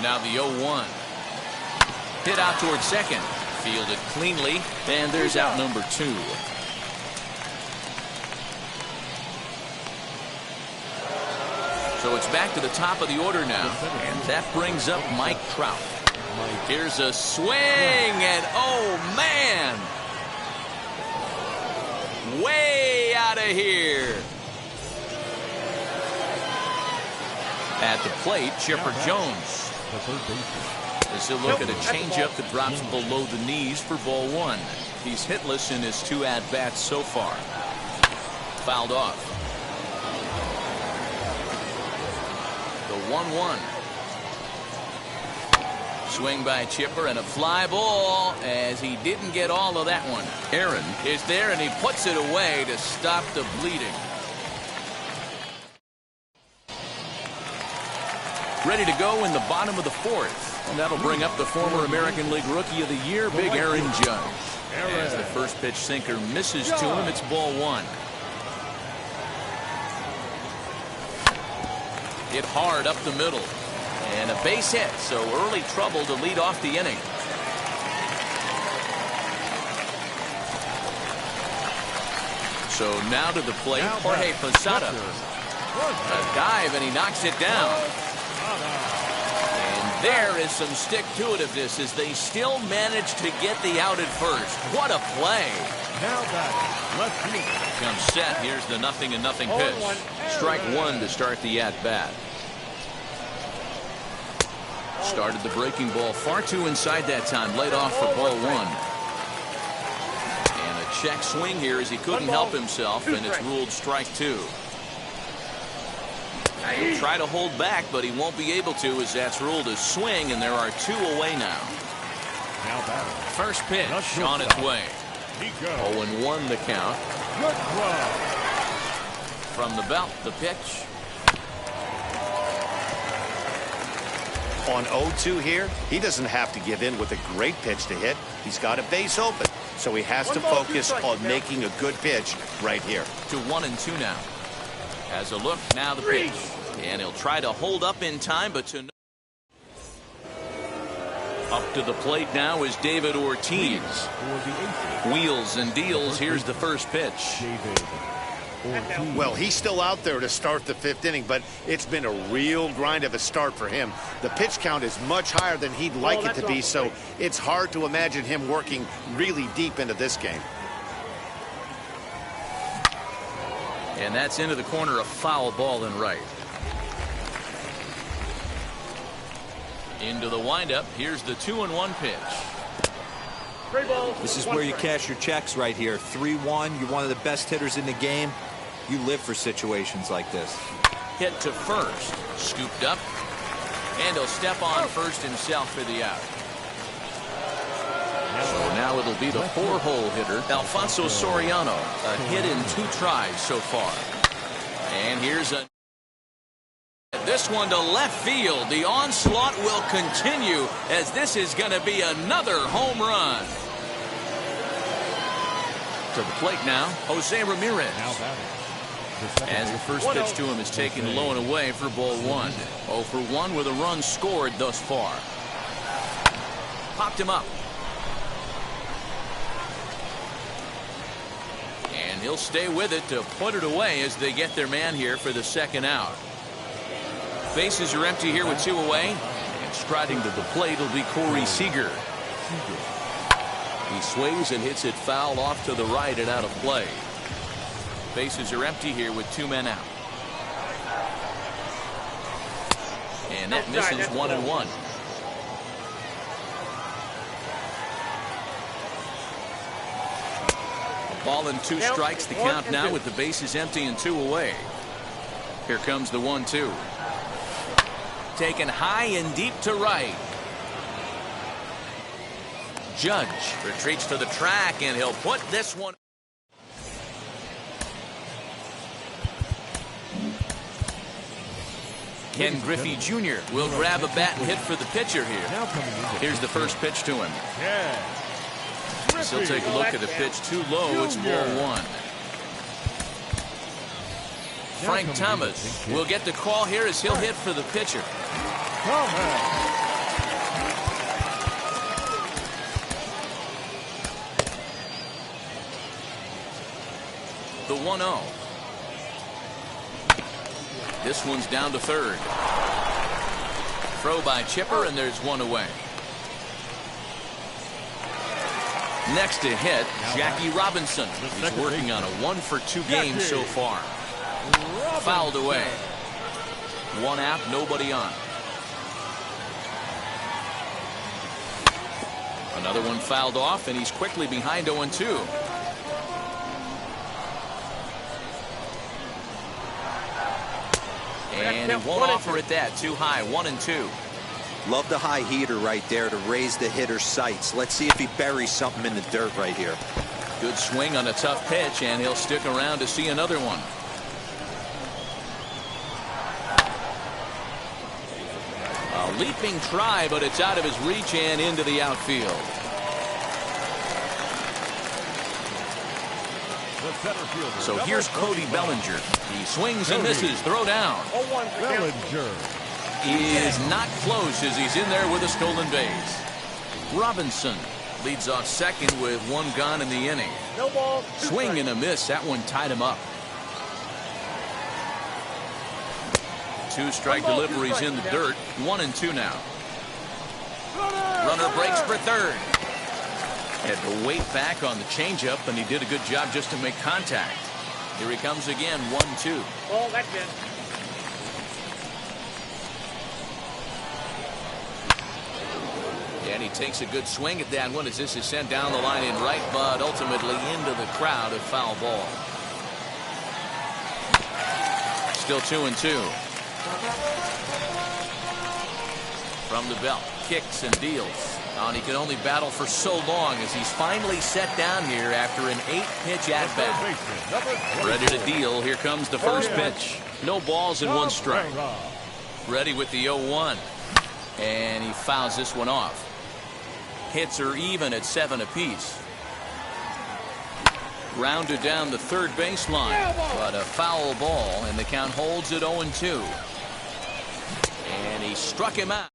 Now the 0-1. Hit out towards second. Fielded cleanly. And there's out number 2. So it's back to the top of the order now. And that brings up Mike Trout. Here's a swing, and oh man! Way out of here. At the plate, Chipper Jones. As he'll look at a changeup that drops below the knees for ball 1. He's hitless in his 2 at-bats so far. Fouled off. The 1-1. Swing by Chipper and a fly ball as he didn't get all of that one. Aaron is there and he puts it away to stop the bleeding. Ready to go in the bottom of the 4th. And that'll bring up the former American League Rookie of the Year, Big Aaron Judge. As the first pitch sinker misses to him, it's ball 1. Hit hard up the middle. And a base hit, so early trouble to lead off the inning. So now to the plate, Jorge Posada. A dive, and he knocks it down. And there is some stick-to-itiveness as they still manage to get the out at first. What a play. Now back, left fielder. Comes set. Here's the 0-0 pitch. Strike 1 to start the at-bat. Started the breaking ball far too inside that time. Laid off for ball 1. And a check swing here as he couldn't help himself, and it's ruled strike 2. He'll try to hold back, but he won't be able to, as that's ruled a swing, and there are 2 away now. Now batting. First pitch on its way. 0-1 the count. Good glove. From the belt, the pitch. On 0-2 here, he doesn't have to give in with a great pitch to hit. He's got a base open, so he has to focus on making a good pitch right here. To 1-2 now. Has a look, now the pitch. And he'll try to hold up in time, but to no. Up to the plate now is David Ortiz. Wheels and deals. Here's the first pitch. Well, he's still out there to start the 5th inning, but it's been a real grind of a start for him. The pitch count is much higher than he'd like it to be, so it's hard to imagine him working really deep into this game. And that's into the corner, a foul ball and right. Into the windup. Here's the 2-1 pitch. This is where you cash your checks right here. 3-1. You're one of the best hitters in the game. You live for situations like this. Hit to first. Scooped up. And he'll step on first himself for the out. So now it'll be the 4-hole hitter, Alfonso Soriano. A hit in 2 tries so far. And here's this one to left field. The onslaught will continue, as this is going to be another home run. To the plate now, Jose Ramirez. As the first pitch to him is taken low and away for ball 1. 0 for 1 with a run scored thus far. Popped him up. And he'll stay with it to put it away as they get their man here for the 2nd out. Bases are empty here with 2 away. And striding to the plate will be Corey Seager. He swings and hits it foul off to the right and out of play. Bases are empty here with 2 men out. And that misses 1-1. Ball and 2 strikes the count now with the bases empty and 2 away. Here comes the 1-2. Taken high and deep to right. Judge retreats to the track, and he'll put this one. Ken Griffey Jr. will grab a bat and hit for the pitcher here. Here's the first pitch to him. He'll take a look at the pitch too low. It's ball 1. Frank Thomas will get the call here as he'll hit for the pitcher. The 1-0. This one's down to third. Throw by Chipper, and there's 1 away. Next to hit, Jackie Robinson. He's working on a 1-for-2 game so far. Fouled away. 1 out, nobody on. Another one fouled off, and he's quickly behind 0-2. And he won't offer it that. Too high. 1-2. Love the high heater right there to raise the hitter's sights. Let's see if he buries something in the dirt right here. Good swing on a tough pitch, and he'll stick around to see another one. A leaping try, but it's out of his reach and into the outfield. So here's Cody Bellinger. He swings and misses. Throw down. Bellinger is not close as he's in there with a stolen base. Robinson leads off second with 1 gone in the inning. Swing and a miss. That one tied him up. 2 strike deliveries in the dirt. 1-2 now. Runner breaks for third. Had to wait back on the changeup, and he did a good job just to make contact. Here he comes again. 1-2. Oh, that's it. And he takes a good swing at that one as this is sent down the line in right, but ultimately into the crowd, a foul ball. Still 2-2. From the belt, kicks and deals. And he can only battle for so long as he's finally set down here after an 8-pitch at-bat. Ready to deal. Here comes the first pitch. No balls and 1 strike. Ready with the 0-1. And he fouls this one off. Hits are even at 7 apiece. Grounded down the third baseline, but a foul ball, and the count holds at 0-2. And he struck him out.